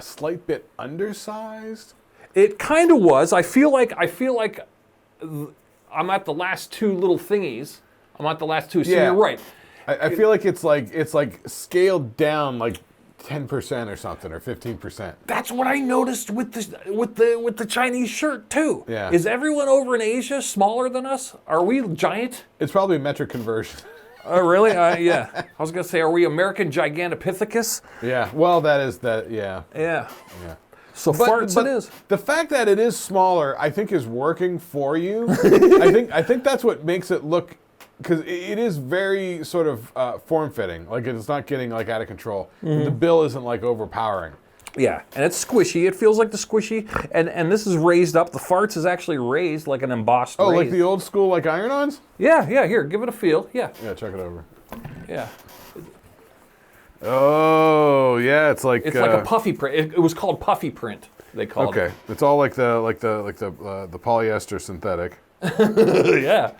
slight bit undersized. It kind of was. I feel like I'm at the last two little thingies. I'm at the last two. So you're right. I feel like it's like scaled down like 10% or something, or 15%. That's what I noticed with the Chinese shirt too. Yeah. Is everyone over in Asia smaller than us? Are we giant? It's probably a metric conversion. Oh, really? Yeah. I was going to say, are we American Gigantopithecus? Yeah. Well, that is that. Yeah. Yeah. Yeah. So farts it is. The fact that it is smaller, I think, is working for you. I think that's what makes it look, because it is very sort of form-fitting. Like it's not getting like out of control. The bill isn't like overpowering. Yeah, and it's squishy. It feels like the squishy, and this is raised up. The farts is actually raised like an embossed. Oh, raised. like the old school like iron-ons? Yeah. Here, give it a feel. Yeah. Yeah, check it over. Yeah. Oh, yeah, it's like a puffy print. It was called puffy print. They called it. Okay, it's all like the polyester synthetic. Yeah,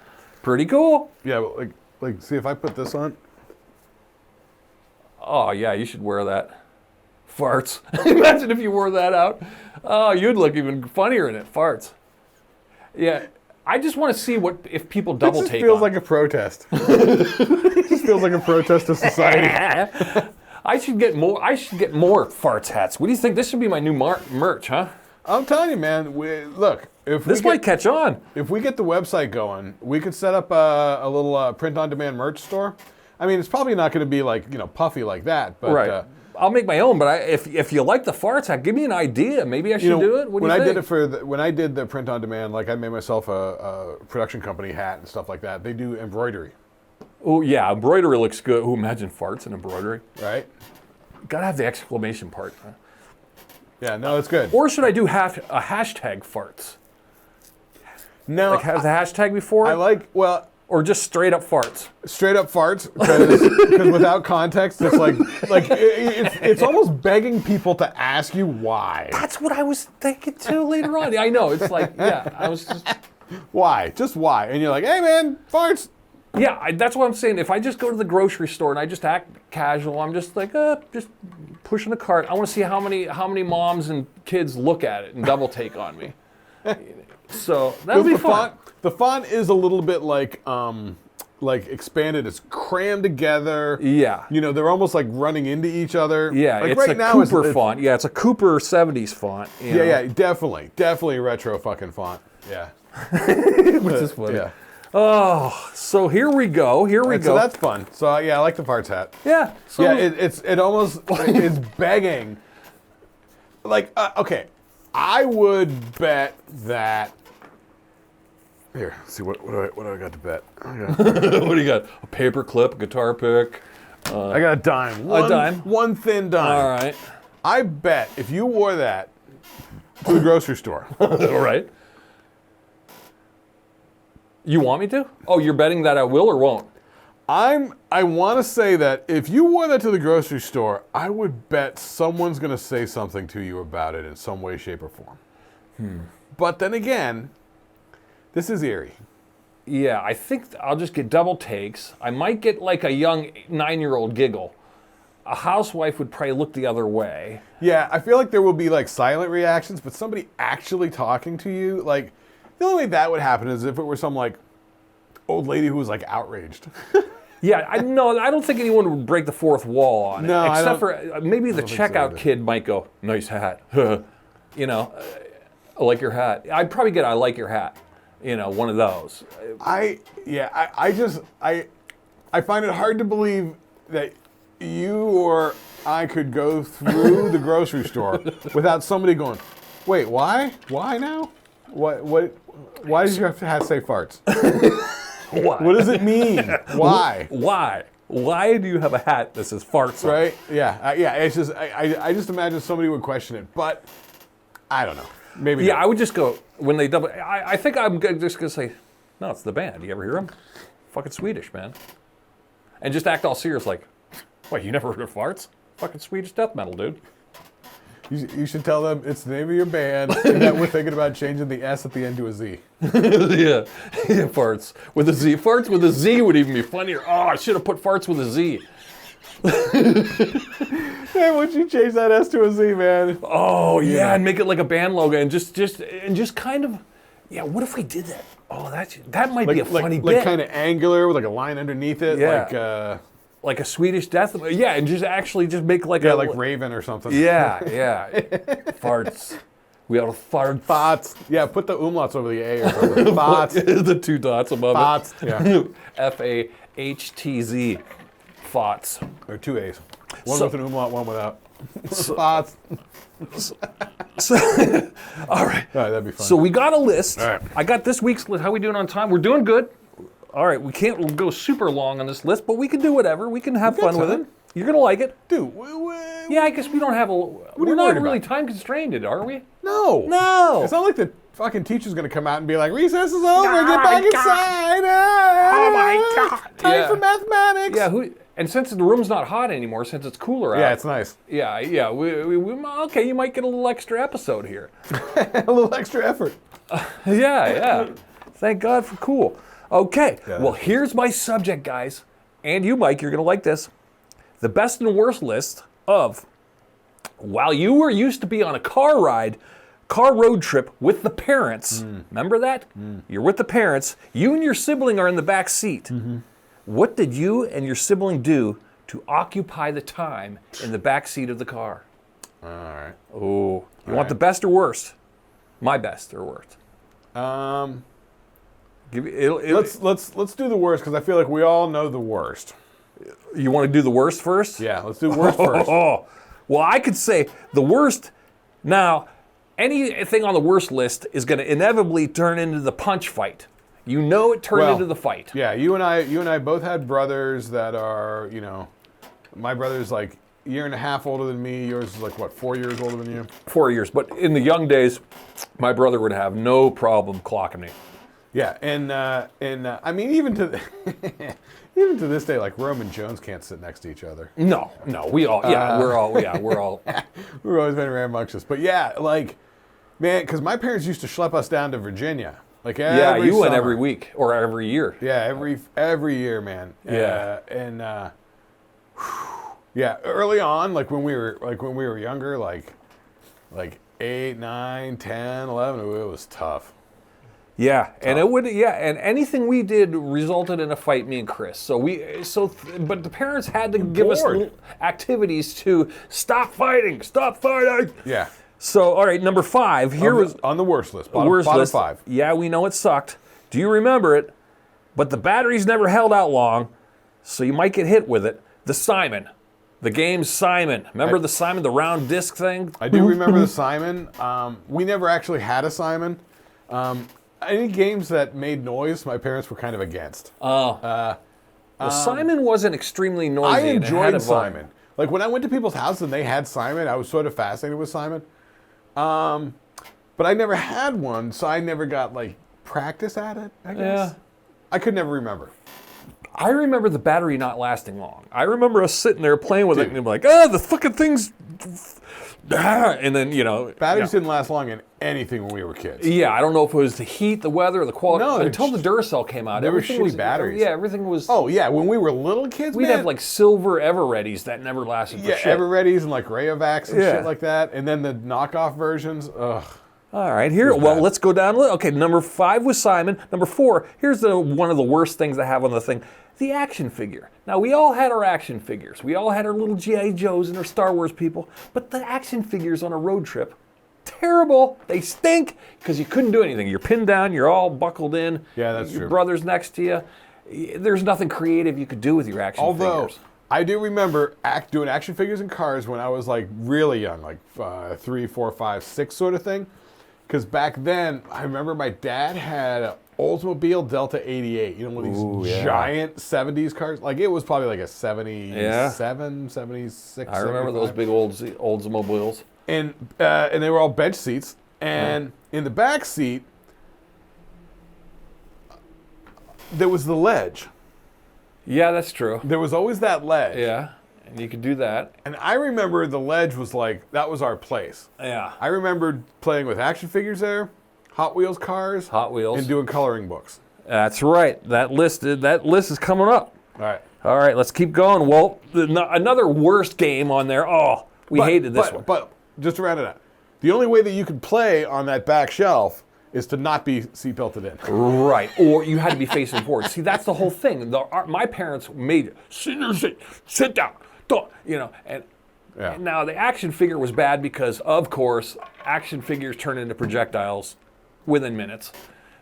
pretty cool. Yeah, but like see if I put this on. Oh yeah, you should wear that. Farts. Imagine if you wore that out. Oh, you'd look even funnier in it. Farts. Yeah, I just want to see if people double It just take. feels on. like a protest. It just feels like a protest of society. I should get more farts hats. What do you think? This should be my new merch, huh? I'm telling you, man. Look, if This might catch on. If we get the website going, we could set up a little print-on-demand merch store. I mean, it's probably not going to be like puffy like that, but Right. I'll make my own, but if you like the farts hat, give me an idea. Maybe I should do it. What do you think? When I did the print on demand, like I made myself a production company hat and stuff like that. They do embroidery. Oh yeah, embroidery looks good. Oh, imagine farts and embroidery. Right? Gotta have the exclamation part. Huh? Yeah, no, it's good. Or should I do a hashtag farts? No, Like have the hashtag before it? Or just straight up farts? Straight up farts, because without context, it's it's almost begging people to ask you why. That's what I was thinking too later on. I know, it's like, yeah, I was just... Why? Just why? And you're like, hey man, farts. Yeah, that's what I'm saying. If I just go to the grocery store and I just act casual, I'm just like, just pushing the cart. I want to see how many moms and kids look at it and double take on me. So that'll be fun. The font is a little bit like expanded. It's crammed together. Yeah. They're almost like running into each other. Yeah, like it's right a now Cooper font. Yeah, it's a Cooper 70s font. Yeah, definitely retro fucking font. Yeah. Which is funny. Yeah. Oh, so here we go. So that's fun. So yeah, I like the farts hat. Yeah. So Yeah, it almost is begging. Like, okay, I would bet that. Here, let's see what do I got to bet? what do you got? A paper clip, a guitar pick. I got a dime. A dime? One thin dime. All right. I bet if you wore that to the grocery store. All right. You want me to? Oh, you're betting that I will or won't? I want to say that if you wore that to the grocery store, I would bet someone's going to say something to you about it in some way, shape, or form. But then again, this is eerie. Yeah, I think I'll just get double takes. I might get like a young 9-year-old giggle. A housewife would probably look the other way. Yeah, I feel like there will be like silent reactions, but somebody actually talking to you, like the only way that would happen is if it were some like old lady who was like outraged. Yeah, I don't think anyone would break the fourth wall on it. No, Except for maybe the think so checkout either. kid might go, nice hat. I like your hat. I'd probably get I like your hat. One of those. I find it hard to believe that you or I could go through the grocery store without somebody going, wait, why? Why now? Why did you have to say farts? Why? What does it mean? Why? Why? Why do you have a hat that says farts on it? Right? Yeah. It's just I just imagine somebody would question it, but I don't know. Maybe. Yeah, not. I would just go when they double. I think I'm just gonna say, no, it's the band. You ever hear them? Fucking Swedish, man. And just act all serious, like, what? You never heard of farts? Fucking Swedish death metal, dude. You should tell them it's the name of your band and that we're thinking about changing the S at the end to a Z. yeah, farts with a Z. Farts with a Z would even be funnier. Oh, I should have put farts with a Z. Hey, why don't you change that S to a Z, man? Oh yeah, and make it like a band logo, and just kind of, yeah. What if we did that? Oh, that might be a funny bit. Like kind of angular with like a line underneath it, Yeah. Like a Swedish death, and just make like like Raven or something. Yeah, farts We ought to fart. Fahtz. Yeah, put the umlauts over the A or something. Fahtz. The 2 dots above Fahtz. it. Yeah. Fahtz. Fahtz. There are 2 A's. One So- with an umlaut, one without. Fahtz. All right. All right, that'd be fun. So we got a list. All right. I got this week's list. How we doing on time? We're doing good. All right. We can't go super long on this list, but we can do whatever. We can have fun with it. time. You're gonna like it. Dude, Yeah, I guess we don't have a. you We're not worried really about? time constrained, are we? no. No. It's not like the fucking teacher's going to come out and be like, recess is over, Oh get my back God. inside. Oh my God. Time Yeah. for mathematics. Yeah. And since the room's not hot anymore, since it's cooler out. Yeah, it's nice. Yeah. Okay, you might get a little extra episode here. A little extra effort. Yeah. Thank God for cool. Okay. Yeah, Well, that's here's my subject, guys. And you, Mike, you're going to like this. The best and worst list of while you were used to be on a car road trip with the parents. Remember that? You're with the parents. You and your sibling are in the back seat. What did you and your sibling do to occupy the time in the back seat of the car? All right. Oh, you want the best or worst? My best or worst? Give me, Let's do the worst because I feel like we all know the worst. You want to do the worst first? Yeah, let's do worst first. Oh, well, I could say the worst. Now, anything on the worst list is going to inevitably turn into the punch fight. You know it turned into the fight. Yeah, you and I both had brothers that are, my brother's like a year and a half older than me. Yours is like, what, 4 years older than you? 4 years. But in the young days, my brother would have no problem clocking me. Yeah, and I mean, even to even to this day, like Rome and Jones can't sit next to each other. No, we're all. We've always been rambunctious, but yeah, like, man, because my parents used to schlep us down to Virginia, like every you went summer. every week or every year. Yeah, every year, man. Yeah. Yeah, early on, like when we were younger, like 8, 9, 10, 11, it was tough. Yeah, and and anything we did resulted in a fight, me and Chris. But the parents had to give us bored. little activities to stop fighting. Yeah. So, all right, number 5. Here was on the worst list. the worst bottom list. 5. Yeah, we know it sucked. Do you remember it? But the batteries never held out long, so you might get hit with it. The Simon. The game Simon. Remember the Simon, the round disc thing? I do remember the Simon. We never actually had a Simon. Any games that made noise, my parents were kind of against. Well, Simon wasn't extremely noisy. I and it had a enjoyed volume. Simon. Like when I went to people's houses and they had Simon, I was sort of fascinated with Simon. But I never had one, so I never got like practice at it, I guess. Yeah. I could never remember. I remember the battery not lasting long. I remember us sitting there playing with it and like, the fucking thing's... And then, Batteries didn't last long in anything when we were kids. Yeah, I don't know if it was the heat, the weather, the quality. No, until the Duracell came out. they were Everything was shitty batteries. Yeah, everything was... Oh, yeah, when we were little kids, We'd man. have like silver Everreadys that never lasted for shit. Everreadys and like Rayovacs and Yeah. shit like that. And then the knockoff versions, ugh. All right, here. Well, let's go down. Okay, number 5 was Simon. Number 4, here's one of the worst things I have on the thing. The action figure. Now, we all had our action figures. We all had our little G.I. Joes and our Star Wars people. But the action figures on a road trip, terrible. They stink because you couldn't do anything. You're pinned down. You're all buckled in. Yeah, that's your true. brother's next to you. There's nothing creative you could do with your action figures. I do remember doing action figures in cars when I was like really young, like 3, 4, 5, 6 sort of thing. Because back then, I remember my dad had an Oldsmobile Delta 88, one of these giant 70s cars. Like it was probably like a 77, 76. I remember those big Oldsmobiles. And they were all bench seats. And in the back seat, there was the ledge. Yeah, that's true. There was always that ledge. Yeah, and you could do that. And I remember the ledge was like, that was our place. Yeah. I remembered playing with action figures there, Hot Wheels cars. Hot Wheels. And doing coloring books. That's right. That list is coming up. All right, let's keep going. Well, another worst game on there. Oh, we hated this one. But just to round it out, the only way that you could play on that back shelf is to not be seatbelted in. Right, or you had to be facing forward. See, that's the whole thing. My parents made sit in your seat, sit down, don't, and Yeah. Now, the action figure was bad because, of course, action figures turn into projectiles within minutes.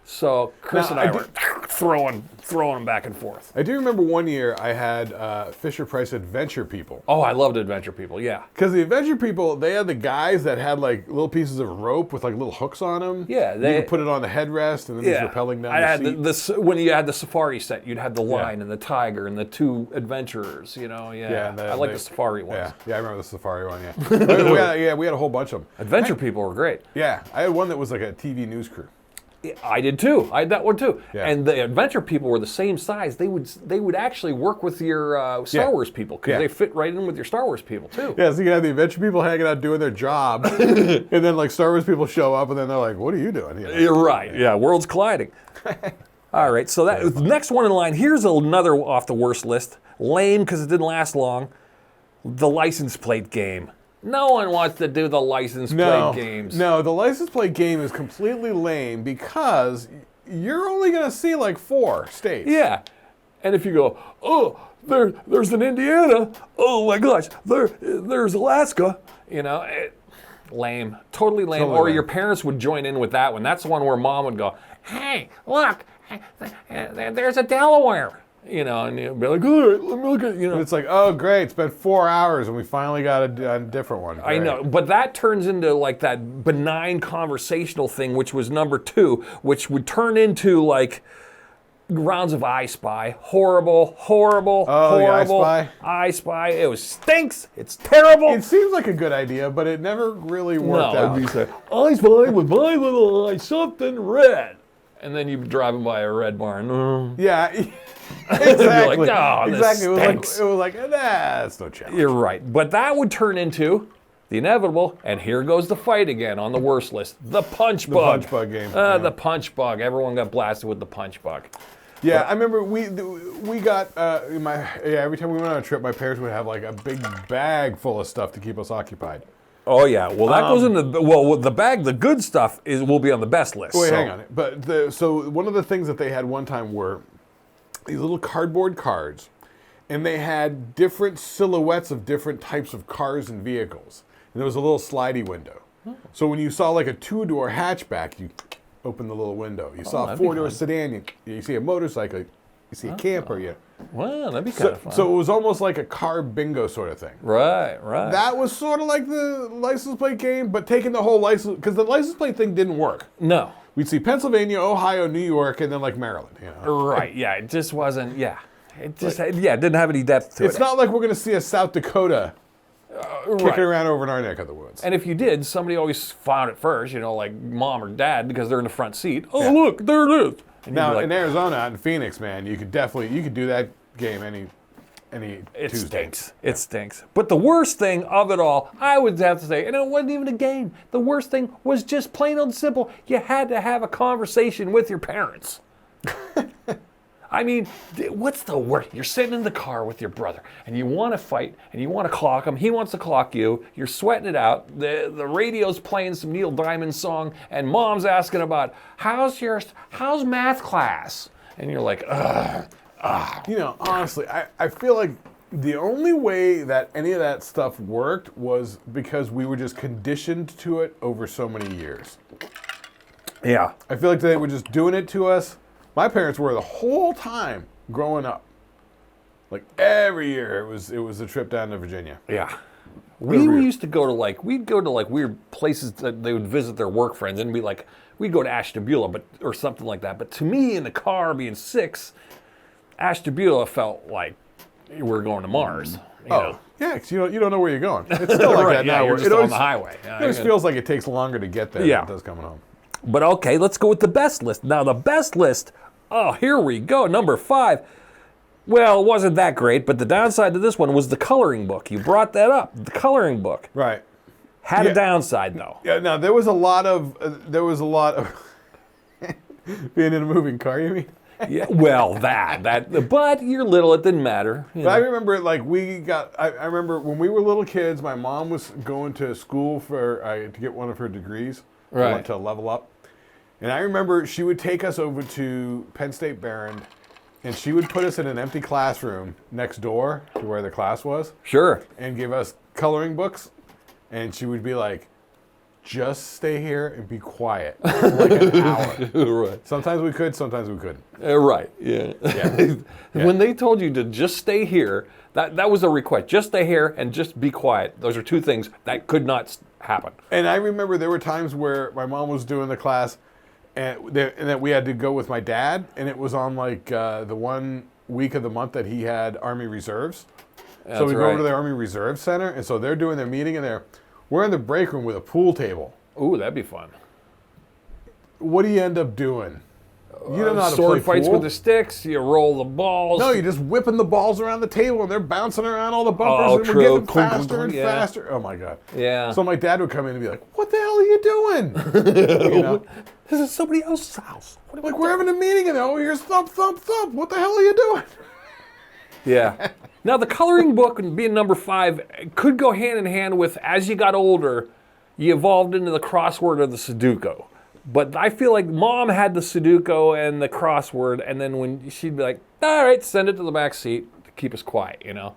So Chris and I were throwing them back and forth. I do remember one year I had Fisher-Price Adventure People. Oh, I loved Adventure People, yeah. Because the Adventure People, they had the guys that had like little pieces of rope with like little hooks on them. Yeah, you could put it on the headrest and then just rappelling down the seat. When you had the safari set, you'd have the lion and the tiger and the two adventurers, you know. Yeah, I like the safari ones. Yeah, I remember the safari one, yeah. we had a whole bunch of them. Adventure People were great. Yeah, I had one that was like a TV news crew. I did too. I had that one too. Yeah. And the Adventure People were the same size. They would actually work with your Star Wars people because they fit right in with your Star Wars people too. Yeah, so you have the Adventure People hanging out doing their job, and then like Star Wars people show up, and then they're like, "What are you doing?" You know? You're right. Yeah, worlds colliding. All right, so that the next one in line. Here's another off the worst list. Lame because it didn't last long. The license plate game. No one wants to do the license plate games. No, the license plate game is completely lame because you're only going to see like 4 states. Yeah. And if you go, oh, there's an Indiana. Oh my gosh, there's Alaska. You know, lame. Totally lame. Or your parents would join in with that one. That's the one where mom would go, hey, look, there's a Delaware. You know, and you'll be like, all right, let me look at, you know. And it's like, oh, great, it's been 4 hours and we finally got a different one. Great. I know, but that turns into like that benign conversational thing, which was number 2, which would turn into like rounds of I Spy. Horrible. Oh, horrible. the I Spy? I Spy. It stinks. It's terrible. It seems like a good idea, but it never really worked out. It'd be like, I Spy with my little eye, something red. And then you'd be driving by a red barn. Yeah. Exactly. Like, oh, exactly. This It was like, that's no challenge. You're right. But that would turn into the inevitable, and here goes the fight again on the worst list. The punch bug. The punch bug game. The punch bug. Everyone got blasted with the punch bug. Yeah, I remember we got every time we went on a trip, my parents would have like a big bag full of stuff to keep us occupied. Oh yeah, well that goes into the bag. The good stuff will be on the best list. Wait, hang on. But so one of the things that they had one time were these little cardboard cards, and they had different silhouettes of different types of cars and vehicles, and there was a little slidey window. Oh. So when you saw like a 2-door hatchback, you open the little window. You saw a 4-door sedan, you see a motorcycle, you see a camper. Well, that'd be kind of fun. So it was almost like a car bingo sort of thing. Right. That was sort of like the license plate game, but taking the whole license, because the license plate thing didn't work. No. We'd see Pennsylvania, Ohio, New York, and then like Maryland. You know? Right, yeah, it just wasn't, It just, it didn't have any depth to it. It's not like we're going to see a South Dakota kicking around over in our neck of the woods. And if you did, somebody always found it first, like mom or dad, because they're in the front seat. Oh, look, there it is. And now, in Arizona, out in Phoenix, man, you could do that game any it Tuesday. Stinks. It stinks. But the worst thing of it all, I would have to say, and it wasn't even a game. The worst thing was just plain old simple. You had to have a conversation with your parents. I mean, what's the worst? You're sitting in the car with your brother, and you want to fight, and you want to clock him. He wants to clock you. You're sweating it out. The radio's playing some Neil Diamond song, and mom's asking about, how's math class? And you're like, ugh. Honestly, I feel like the only way that any of that stuff worked was because we were just conditioned to it over so many years. Yeah. I feel like they were just doing it to us. My parents were the whole time growing up. Like every year it was a trip down to Virginia. Yeah. We used to go to we'd go to weird places that they would visit their work friends, and we'd go to Ashtabula or something like that. But to me, in the car being 6, Ashtabula felt like we're going to Mars. You know? Yeah, because you don't know where you're going. It's still like that now. You're just on the highway. It always feels like it takes longer to get there than it does coming home. But okay, let's go with the best list. Now the best list, here we go, number 5. Well, it wasn't that great, but the downside to this one was the coloring book. You brought that up, the coloring book. Right. Had a downside though. Yeah, now there was a lot of being in a moving car, you mean? Yeah, well, but you're little, it didn't matter. But I remember, I remember when we were little kids, my mom was going to school to get one of her degrees, to level up. And I remember she would take us over to Penn State Barron, and she would put us in an empty classroom next door to where the class was. Sure. And give us coloring books, and she would be like, just stay here and be quiet for like an hour. Right. Sometimes we could, sometimes we couldn't. Right. Yeah. Yeah. When they told you to just stay here, that was a request. Just stay here and just be quiet. Those are two things that could not happen. And I remember there were times where my mom was doing the class, and that we had to go with my dad, and it was on like the 1 week of the month that he had Army Reserves. So we go over to the Army Reserve Center, and so they're doing their meeting in there. We're in the break room with a pool table. Ooh, that'd be fun. What do you end up doing? You don't know how to play sword fights pool. with the sticks. You roll the balls. No, you're just whipping the balls around the table, and they're bouncing around all the bumpers, Oh, and true. we're getting Clunk, faster clunk, and yeah. faster. Oh my god! Yeah. So my dad would come in and be like, "What the hell are you doing?" You know? This is somebody else's house. What Like, we're having a meeting, and oh, here's thump, thump, thump. What the hell are you doing? Yeah. Now, the coloring book and being number 5 could go hand in hand with, as you got older, you evolved into the crossword or the Sudoku. But I feel like Mom had the Sudoku and the crossword, and then when she'd be like, all right, send it to the back seat to keep us quiet, you know?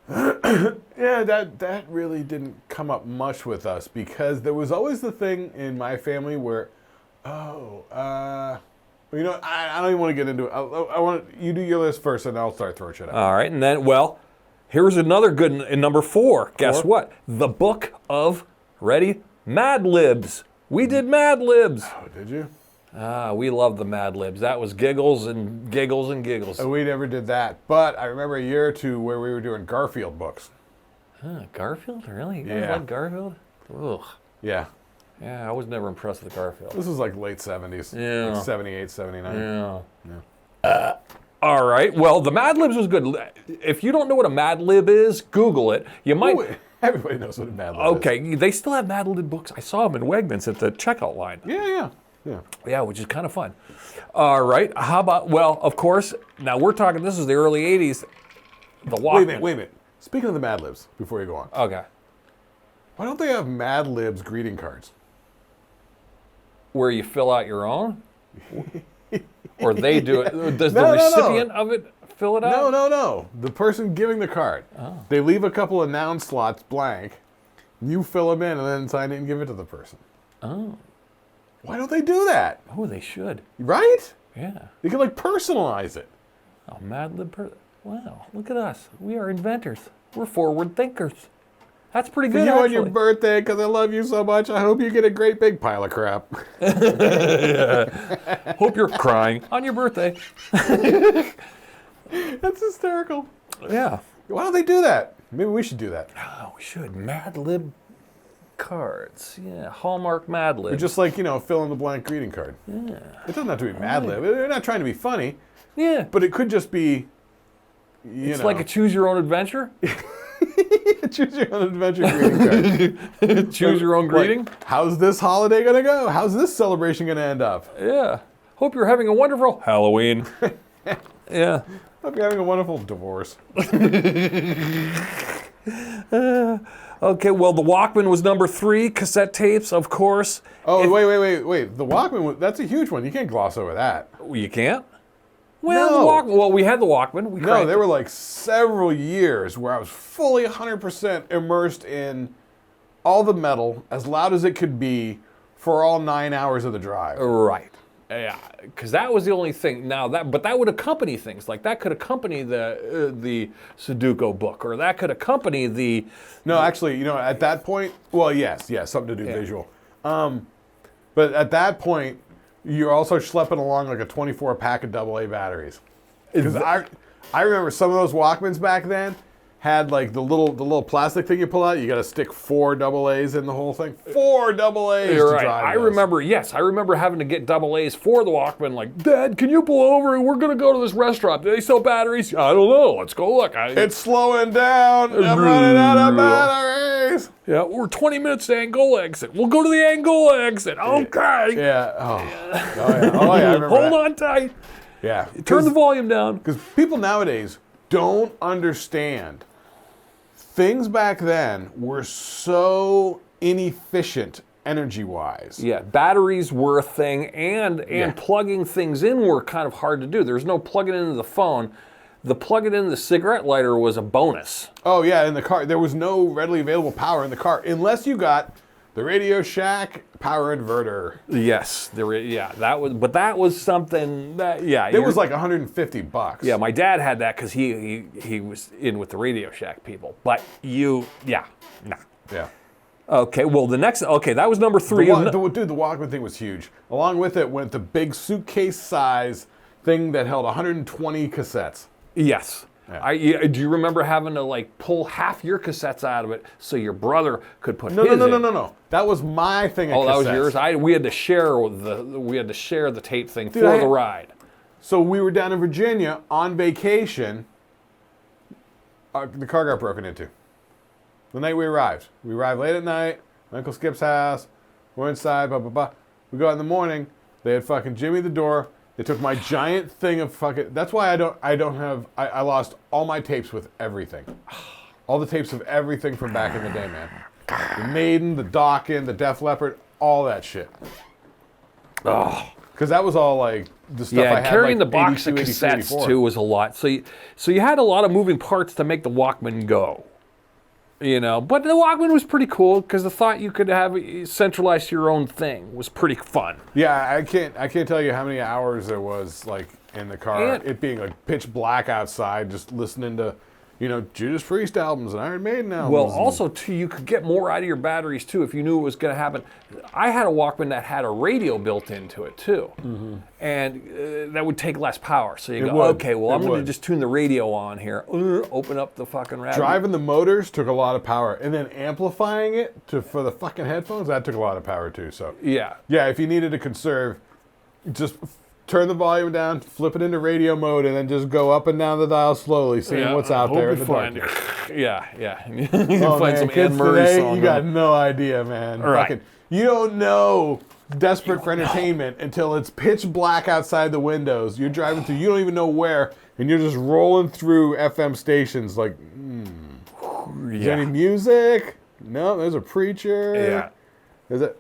Yeah, that really didn't come up much with us, because there was always the thing in my family where, you know, I don't even want to get into it. I want you do your list first, and I'll start throwing shit out. All right, and then, well, here's another good in number 4. Guess 4? what? The book of, ready? Mad Libs. We did Mad Libs. Oh, did you? We loved the Mad Libs. That was giggles and giggles and giggles. We never did that, but I remember a year or two where we were doing Garfield books. Garfield? Really? You guys Yeah. like Garfield? Ugh. Yeah. Yeah, I was never impressed with Garfield. This was like late 70s. Yeah. Like 78, 79. Yeah. All right. Well, the Mad Libs was good. If you don't know what a Mad Lib is, Google it. You might. Ooh, everybody knows what a Mad Lib is. Okay, they still have Mad Lib books. I saw them in Wegmans at the checkout line. Yeah. Yeah, which is kind of fun. All right. How about, well, of course, now we're talking, this is the early 80s. The Walkman. Wait a minute. Speaking of the Mad Libs, before you go on, Okay. why don't they have Mad Libs greeting cards? Where you fill out your own? Or they do it? Does No. the recipient of it fill it out? No. The person giving the card. They leave a couple of noun slots blank. You fill them in and then sign it and give it to the person. Oh. Why don't they do that? Oh, they should. Right? Yeah. You can like personalize it. Oh, Mad Lib. Wow, look at us. We are inventors. We're forward thinkers. That's pretty For good, you actually. on your birthday, because I love you so much, I hope you get a great big pile of crap. Hope you're crying on your birthday. That's hysterical. Yeah. Why don't they do that? Maybe we should do that. Oh, we should. Mad Lib cards. Yeah, Hallmark Mad Lib. Or just like, you know, fill in the blank greeting card. Yeah. It doesn't have to be Mad Lib. They're not trying to be funny, Yeah. but it could just be, you It's know. like a choose your own adventure. choose your own adventure greeting card. Choose your own Like, greeting. how's this holiday going to go? How's this celebration going to end up? Yeah. Hope you're having a wonderful Halloween. Yeah. Hope you're having a wonderful divorce. Okay, well, the Walkman was number 3. Cassette tapes, of course. Oh, wait. The Walkman, that's a huge one. You can't gloss over that. You can't? Well, No. the Walkman. Well, we had the Walkman. No, there were like several years where I was fully 100% immersed in all the metal, as loud as it could be, for all 9 hours of the drive. Right. Yeah, because that was the only thing. Now but that would accompany things like that. Could accompany the Sudoku book, or that could accompany the. No, actually, you know, at that point, well, yes, something to do visual. But at that point, you're also schlepping along like a 24 pack of AA batteries. Because I remember some of those Walkmans back then had like the little plastic thing you pull out. You got to stick 4 AA's in the whole thing. 4 AA's You're to right. drive I those. remember having to get AA's for the Walkman. Like, Dad, can you pull over? We're gonna go to this restaurant. Do they sell batteries? I don't know. Let's go look. It's slowing down. I'm running out of batteries. Yeah, we're 20 minutes to Angola exit. We'll go to the Angola exit. Okay. Yeah. Oh, yeah. I remember Hold that. on tight. Yeah. Turn the volume down. Because people nowadays don't understand. Things back then were so inefficient energy-wise. Yeah, batteries were a thing, and plugging things in were kind of hard to do. There's no plugging into the phone. The plugging into the cigarette lighter was a bonus. Oh yeah, in the car there was no readily available power in the car unless you got the Radio Shack power inverter. Yes, that was something that It was like $150. Yeah, my dad had that because he was in with the Radio Shack people. But nah. Yeah. Okay, well that was number 3. Dude, the Walkman thing was huge. Along with it went the big suitcase size thing that held 120 cassettes. Yes. Yeah. Do you remember having to like pull half your cassettes out of it so your brother could put his No. in? That was my thing. Oh, that was yours. We had to share the tape thing for the ride. So we were down in Virginia on vacation. The car got broken into. The night we arrived. We arrived late at night. Uncle Skip's house. We're inside. Blah blah blah. We go out in the morning. They had fucking Jimmy the door. They took my giant thing of fucking. That's why I lost all my tapes with everything. All the tapes of everything from back in the day, man. The Maiden, the Dawkins, the Def Leppard, all that shit. Oh. Because that was all like the stuff I had. Carrying like the box of 82, cassettes 84. too was a lot. So you had a lot of moving parts to make the Walkman go. But the Walkman was pretty cool because the thought you could have centralized your own thing was pretty fun. Yeah, I can't tell you how many hours there was like in the car, it being like pitch black outside, just listening to, Judas Priest albums and Iron Maiden albums. Well, also too, you could get more out of your batteries too if you knew it was going to happen. I had a Walkman that had a radio built into it too, and that would take less power. So you go, okay, well, I'm going to just tune the radio on here, open up the fucking radio. Driving the motors took a lot of power, and then amplifying it for the fucking headphones, that took a lot of power too. So yeah, if you needed to conserve, just turn the volume down, flip it into radio mode, and then just go up and down the dial slowly, seeing what's out there in the darkness. Yeah. You can find find some kids Anne Murray today, song. you got no idea, man. Right. Fucking, you don't know Desperate for Entertainment until it's pitch black outside the windows. You're driving through, you don't even know where, and you're just rolling through FM stations like, is there any music? No, there's a preacher. Yeah. Is it?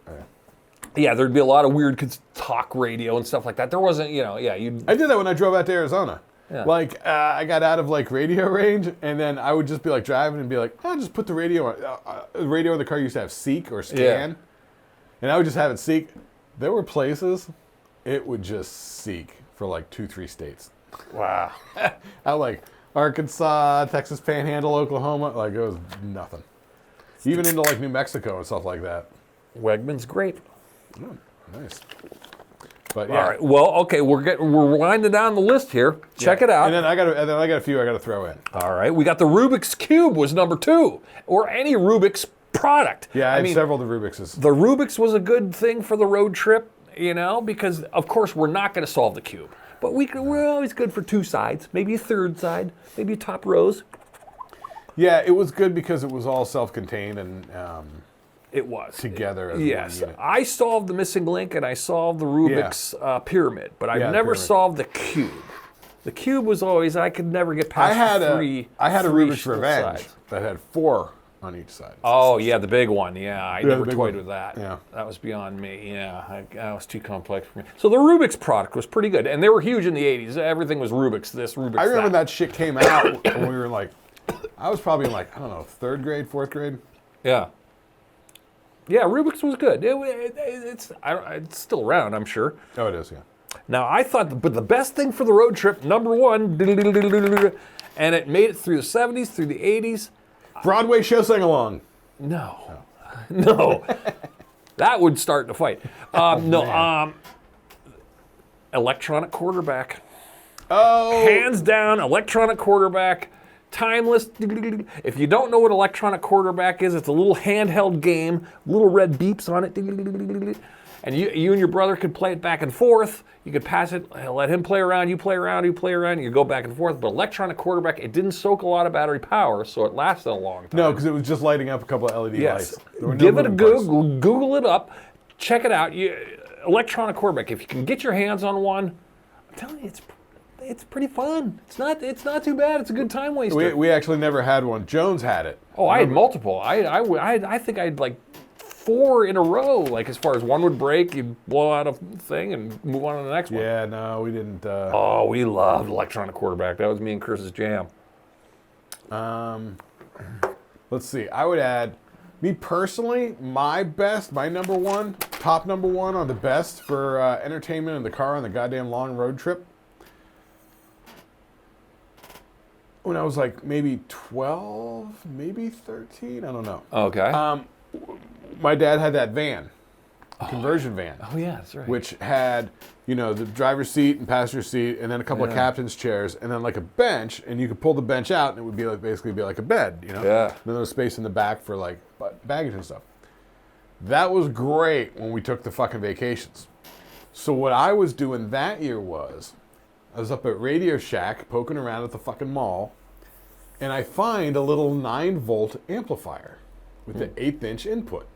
Yeah, there'd be a lot of weird talk radio and stuff like that. There wasn't, I did that when I drove out to Arizona. Yeah. Like, I got out of like radio range, and then I would just be like driving and be like, just put the radio on. The radio in the car used to have Seek or Scan, and I would just have it Seek. There were places it would just Seek for like 2-3 states. Wow. Out like Arkansas, Texas Panhandle, Oklahoma, like it was nothing. Even into like New Mexico and stuff like that. Wegman's grape. Oh, nice. But yeah. All right. Well, okay, we're winding down the list here. Check it out. And then I got a few I got to throw in. All right. We got the Rubiks Cube was number 2, or any Rubiks product. Yeah, I mean, several of the Rubikses. The Rubiks was a good thing for the road trip, because of course we're not going to solve the cube, but we're always good for 2 sides, maybe a third side, maybe top rows. Yeah, it was good because it was all self-contained and. It was. Together as yes. one unit. I solved the missing link and I solved the Rubik's pyramid, but I've never solved the cube. The cube was always, I could never get past three. I had a Rubik's Revenge sides. that had 4 on each side. Oh, yeah, the big one. Yeah, I never toyed with that. Yeah. That was beyond me. Yeah, that was too complex for me. So the Rubik's product was pretty good, and they were huge in the 80s. Everything was Rubik's this, Rubik's that. I remember that shit came out when we were like, I was probably in like, I don't know, 3rd grade, 4th grade. Yeah. Yeah, Rubik's was good. It's still around, I'm sure. Oh, it is, yeah. Now, I thought, but the best thing for the road trip, number 1, and it made it through the 70s, through the 80s. Broadway show sing-along. No. That would start the fight. Electronic quarterback. Oh. Hands down, electronic quarterback. Timeless. If you don't know what electronic quarterback is, it's a little handheld game, little red beeps on it. And you and your brother could play it back and forth. You could pass it, let him play around, you play around, you play around, you go back and forth. But electronic quarterback, it didn't soak a lot of battery power, so it lasted a long time. No, because it was just lighting up a couple of LED lights. Give it a Google it up, check it out. Electronic quarterback, if you can get your hands on one, I'm telling you, it's pretty fun. It's not too bad. It's a good time waster. We actually never had one. Jones had it. Oh, I had multiple. I think I had like 4 in a row. Like as far as one would break, you'd blow out a thing and move on to the next one. Yeah, no, we didn't. Oh, we loved electronic quarterback. That was me and Chris's jam. Let's see. I would add, me personally, my number one, top number one on the best for entertainment in the car on the goddamn long road trip. When I was like maybe 12, maybe 13, I don't know. Okay. My dad had that van, conversion van. Oh yeah, that's right. Which had, the driver's seat and passenger seat, and then a couple of captain's chairs, and then like a bench, and you could pull the bench out, and it would be like basically be like a bed, Yeah. And then there was space in the back for like baggage and stuff. That was great when we took the fucking vacations. So what I was doing that year was, I was up at Radio Shack poking around at the fucking mall, and I find a little 9-volt amplifier with the 1/8-inch input.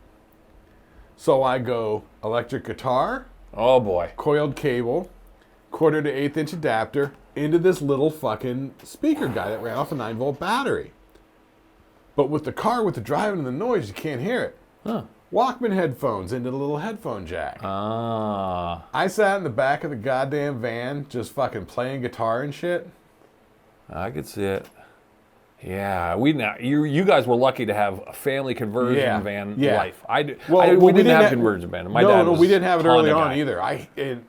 So I go electric guitar, Oh boy. coiled cable, 1/4 to 1/8-inch adapter into this little fucking speaker guy that ran off a 9-volt battery. But with the car, with the driving and the noise, you can't hear it. Huh. Walkman headphones into the little headphone jack. Ah. I sat in the back of the goddamn van just fucking playing guitar and shit. I could see it. Yeah, you guys were lucky to have a family conversion van life. We didn't have conversion van. My dad was we didn't have it early Honda on guy. either.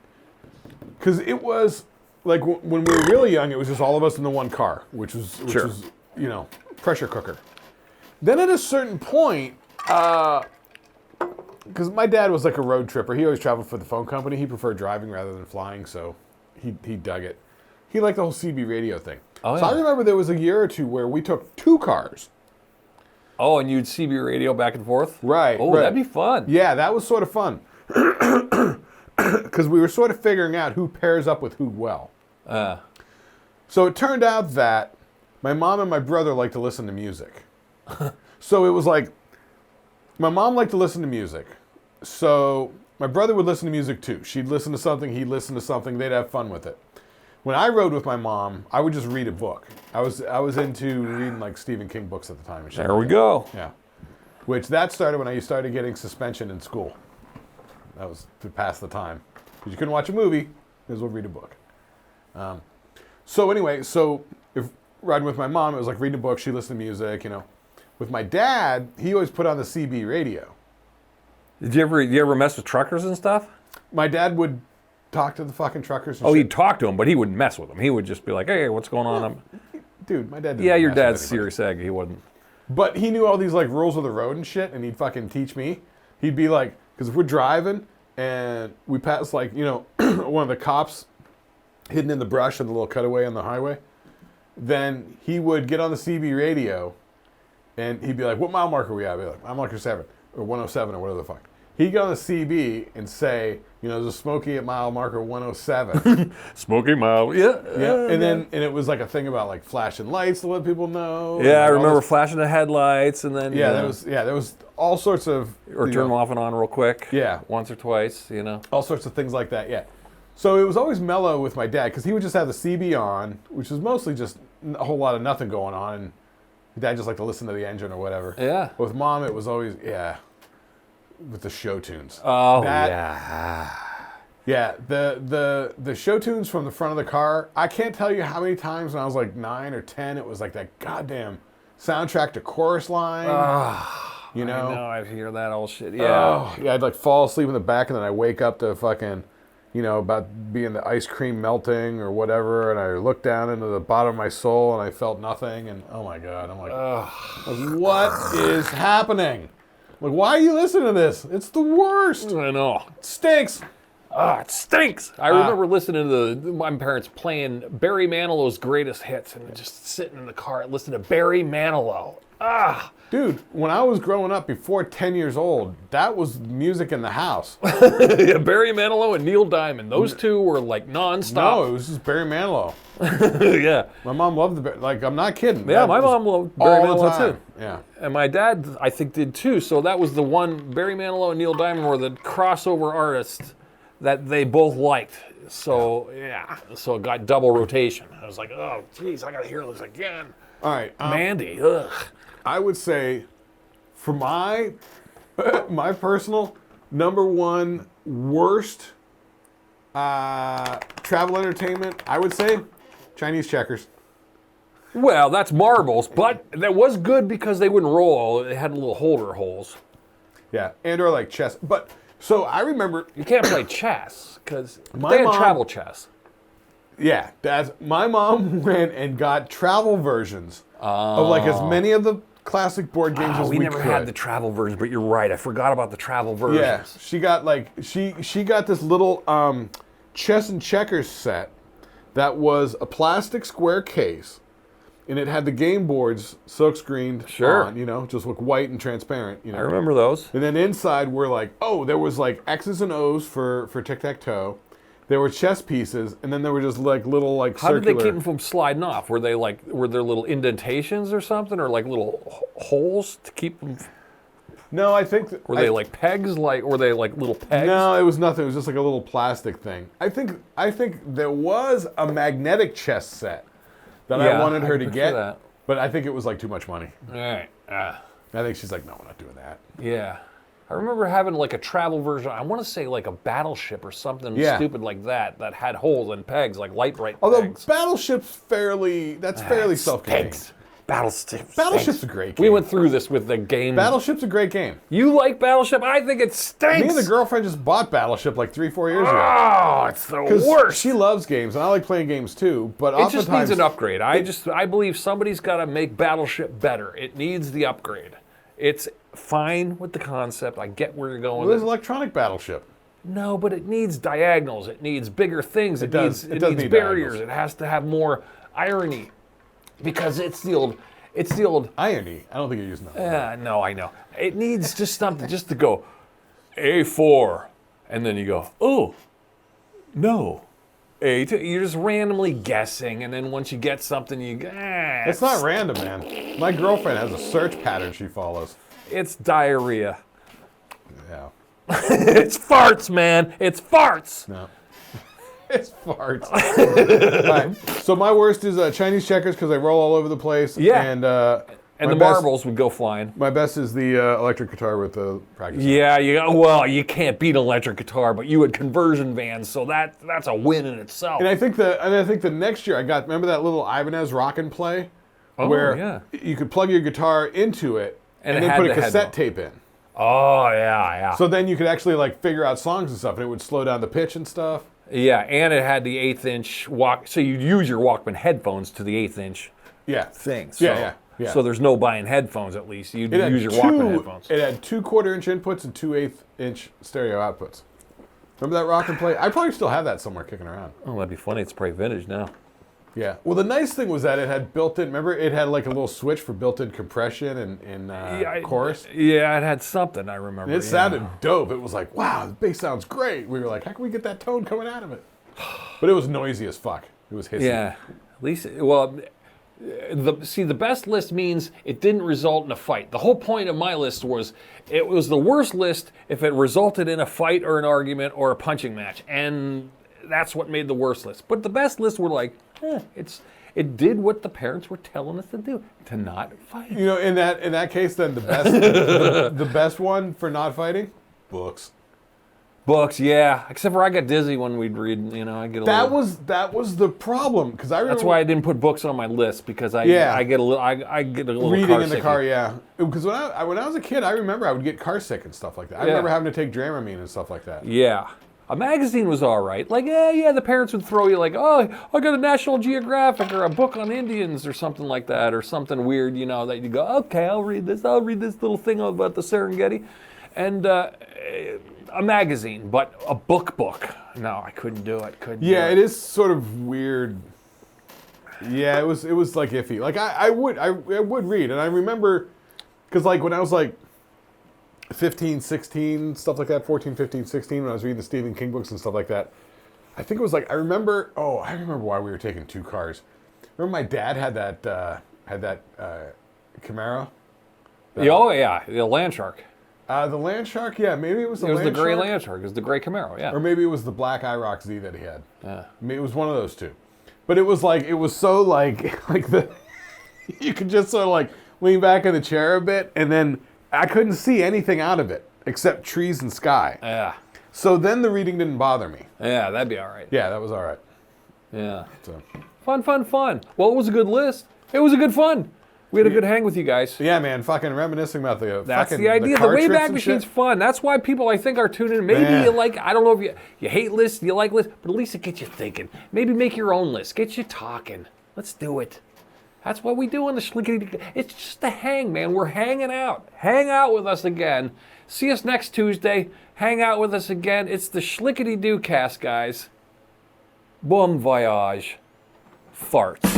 Because it was like when we were really young, it was just all of us in the one car, which was pressure cooker. Then at a certain point, because my dad was like a road tripper, he always traveled for the phone company. He preferred driving rather than flying, so he dug it. He liked the whole CB radio thing. Oh, so I remember there was a year or two where we took 2 cars. Oh, and you'd CB radio back and forth? Right. Oh, right. that'd be fun. Yeah, that was sort of fun. Because we were sort of figuring out who pairs up with who well. So it turned out that my mom and my brother liked to listen to music. So it was like, my mom liked to listen to music. So my brother would listen to music too. She'd listen to something, he'd listen to something, they'd have fun with it. When I rode with my mom, I would just read a book. I was into reading like Stephen King books at the time. And shit. There we go. Yeah. Which that started when I started getting suspension in school. That was to pass the time. Because you couldn't watch a movie, as well read a book. So anyway, if riding with my mom, it was like reading a book, she listened to music, With my dad, he always put on the CB radio. Did you ever mess with truckers and stuff? My dad would talk to the fucking truckers and Oh, shit. he'd talk to them, but he wouldn't mess with them. He would just be like, "Hey, what's going on?" Dude, my dad didn't Yeah, your mess with dad's anybody. serious egg. He wouldn't. But he knew all these like rules of the road and shit, and he'd fucking teach me. He'd be like, because if we're driving and we pass like, one of the cops hidden in the brush in the little cutaway on the highway, then he would get on the CB radio and he'd be like, what mile marker are we at? I'd be like, mile marker 7 or 107 or whatever the fuck. He'd get on the CB and say, there's a Smokey at mile marker 107. Smoky mile. Yeah. Yeah. And it was like a thing about like flashing lights to let people know. Yeah, I and all remember this- flashing the headlights and then there was all sorts of or turn them off and on real quick. Yeah. Once or twice, all sorts of things like that. Yeah. So it was always mellow with my dad because he would just have the CB on, which was mostly just a whole lot of nothing going on, and Dad just liked to listen to the engine or whatever. Yeah. But with Mom, it was always with the show tunes. Oh yeah. Yeah, the show tunes from the front of the car, I can't tell you how many times when I was like 9 or 10, it was like that goddamn soundtrack to Chorus Line. I know, I'd hear that old shit. Yeah. Yeah, I'd like fall asleep in the back and then I wake up to fucking, about being the ice cream melting or whatever, and I looked down into the bottom of my soul and I felt nothing, and oh my God, I'm like, what is happening? Like, why are you listening to this? It's the worst. I know. It stinks. It stinks. I remember listening to my parents playing Barry Manilow's greatest hits and just sitting in the car and listening to Barry Manilow. Dude, when I was growing up before 10 years old, that was music in the house. Yeah, Barry Manilow and Neil Diamond. Those two were like nonstop. No, it was just Barry Manilow. Yeah. My mom loved I'm not kidding. Yeah, my mom loved Barry all the Manilow time. too. Yeah. And my dad, I think, did too. So that was the one, Barry Manilow and Neil Diamond were the crossover artists that they both liked. So, so it got double rotation. I was like, oh, geez, I got to hear this again. All right. Mandy, ugh. I would say for my My personal number one worst travel entertainment, I would say, Chinese checkers. Well, that's marbles, but that was good because they wouldn't roll. They had little holder holes. Yeah, and or like chess. But so I remember You can't play chess because My they had mom- travel chess. Yeah, my mom went and got travel versions of like as many of the classic board games as we we never could. had the travel version, but you're right. I forgot about the travel versions. Yeah, she got like she got this little chess and checkers set that was a plastic square case, and it had the game boards silk screened Sure. on, just look white and transparent. I remember those. And then inside were like, there was like X's and O's for tic-tac-toe. There were chess pieces, and then there were just like little like How circular. did they keep them from sliding off? Were there little indentations or something, or like little holes to keep them? No, I think. Were they like pegs? Were they like little pegs? No, it was nothing. It was just like a little plastic thing. I think there was a magnetic chess set that I wanted her to can get, picture that. but I think it was like too much money. All right. I think she's like, no, we're not doing that. Yeah. I remember having like a travel version. I want to say like a battleship or something stupid like that had holes and pegs, like light bright Although pegs. Battleship's fairly self-contained. Stinks. Battleship. Battleship's a great game. We went through this with the game. Battleship's a great game. You like Battleship? I think it stinks. Me and the girlfriend just bought Battleship like 3-4 years ago. Oh, it's the 'Cause worst. she loves games, and I like playing games too. But It just oftentimes needs an upgrade. I believe somebody's got to make Battleship better. It needs the upgrade. It's fine with the concept. I get where you're going. Well, there's electronic Battleship. No, but it needs diagonals. It needs bigger things. It does. needs It does needs need barriers. diagonals. It has to have more irony, because it's the old. Irony. I don't think you're using that. No, I know. It needs just something just to go A4, and then you go, oh, no. A2. You're just randomly guessing, and then once you get something, you go, It's not random, man. My girlfriend has a search pattern she follows. It's diarrhea. Yeah. It's farts, man. It's farts. No. It's farts. All right. So my worst is Chinese checkers because they roll all over the place. Yeah. And And the marbles would go flying. My best is the electric guitar with the practice. Yeah, you can't beat an electric guitar, but you had conversion vans, so that's a win in itself. And I think the next year I got, remember that little Ibanez Rock and Play, where you could plug your guitar into it and it then had put a the cassette headphone. tape in. Oh yeah. So then you could actually like figure out songs and stuff, and it would slow down the pitch and stuff. Yeah, and it had the 1/8" so you'd use your Walkman headphones to the 1/8" Yeah. thing. So, Yeah. So there's no buying headphones at least. You'd It had use your Walkman headphones. It had 2 1/4-inch inputs and 2 1/8-inch stereo outputs. Remember that Rock and Play? I probably still have that somewhere kicking around. Oh, that'd be funny. It's probably vintage now. Yeah. Well, the nice thing was that it had built-in. Remember, it had like a little switch for built-in compression and chorus. Yeah, it had something. I remember. And it sounded dope. It was like, wow, the bass sounds great. We were like, how can we get that tone coming out of it? But it was noisy as fuck. It was hissy. Yeah. At least, the best list means it didn't result in a fight. The whole point of my list was it was the worst list if it resulted in a fight or an argument or a punching match, and that's what made the worst list. But the best list were like, it did what the parents were telling us to do, to not fight. You know, in that case, then the best the best one for not fighting, books. Books, yeah. Except for I got dizzy when we'd read. I get a little. That was the problem because I remember That's why I didn't put books on my list because I get a little reading car in the sick. car. Yeah, because when I was a kid, I remember I would get car sick and stuff like that. I remember having to take Dramamine and stuff like that. Yeah. A magazine was all right. Like, the parents would throw you like, oh, I got a National Geographic or a book on Indians or something like that, or something weird, that you go, okay, I'll read this little thing about the Serengeti. And a magazine, but a book. No, I couldn't do it. Yeah, it is sort of weird. Yeah, it was like iffy. Like I would read, and I remember, because like when I was like 15, 16, stuff like that, 14, 15, 16, when I was reading the Stephen King books and stuff like that, I think it was like, I remember why we were taking 2 cars. Remember my dad had that Camaro? The Land Shark. The Land Shark, yeah, maybe it was the It was Land the gray Shark. Land Shark. It was the gray Camaro, yeah. Or maybe it was the black IROC Z that he had. Yeah. It was one of those two. But it was so like the, you could just sort of like lean back in the chair a bit and then I couldn't see anything out of it except trees and sky. Yeah. So then the reading didn't bother me. Yeah, that'd be all right. Yeah, that was all right. Yeah. So. Fun, fun, fun. Well, it was a good list. It was a good fun. We had a good hang with you guys. Yeah, man, fucking reminiscing about the That's fucking the idea. The car trips Wayback and Machine's shit. fun. That's why people, I think, are tuning in. Maybe Yeah. you like, I don't know if you hate lists, you like lists, but at least it gets you thinking. Maybe make your own list. Get you talking. Let's do it. That's what we do on the Shlicketty. It's just a hang, man. We're hanging out. Hang out with us again. See us next Tuesday. Hang out with us again. It's the Shlicketty-Doo cast, guys. Bon voyage. Farts.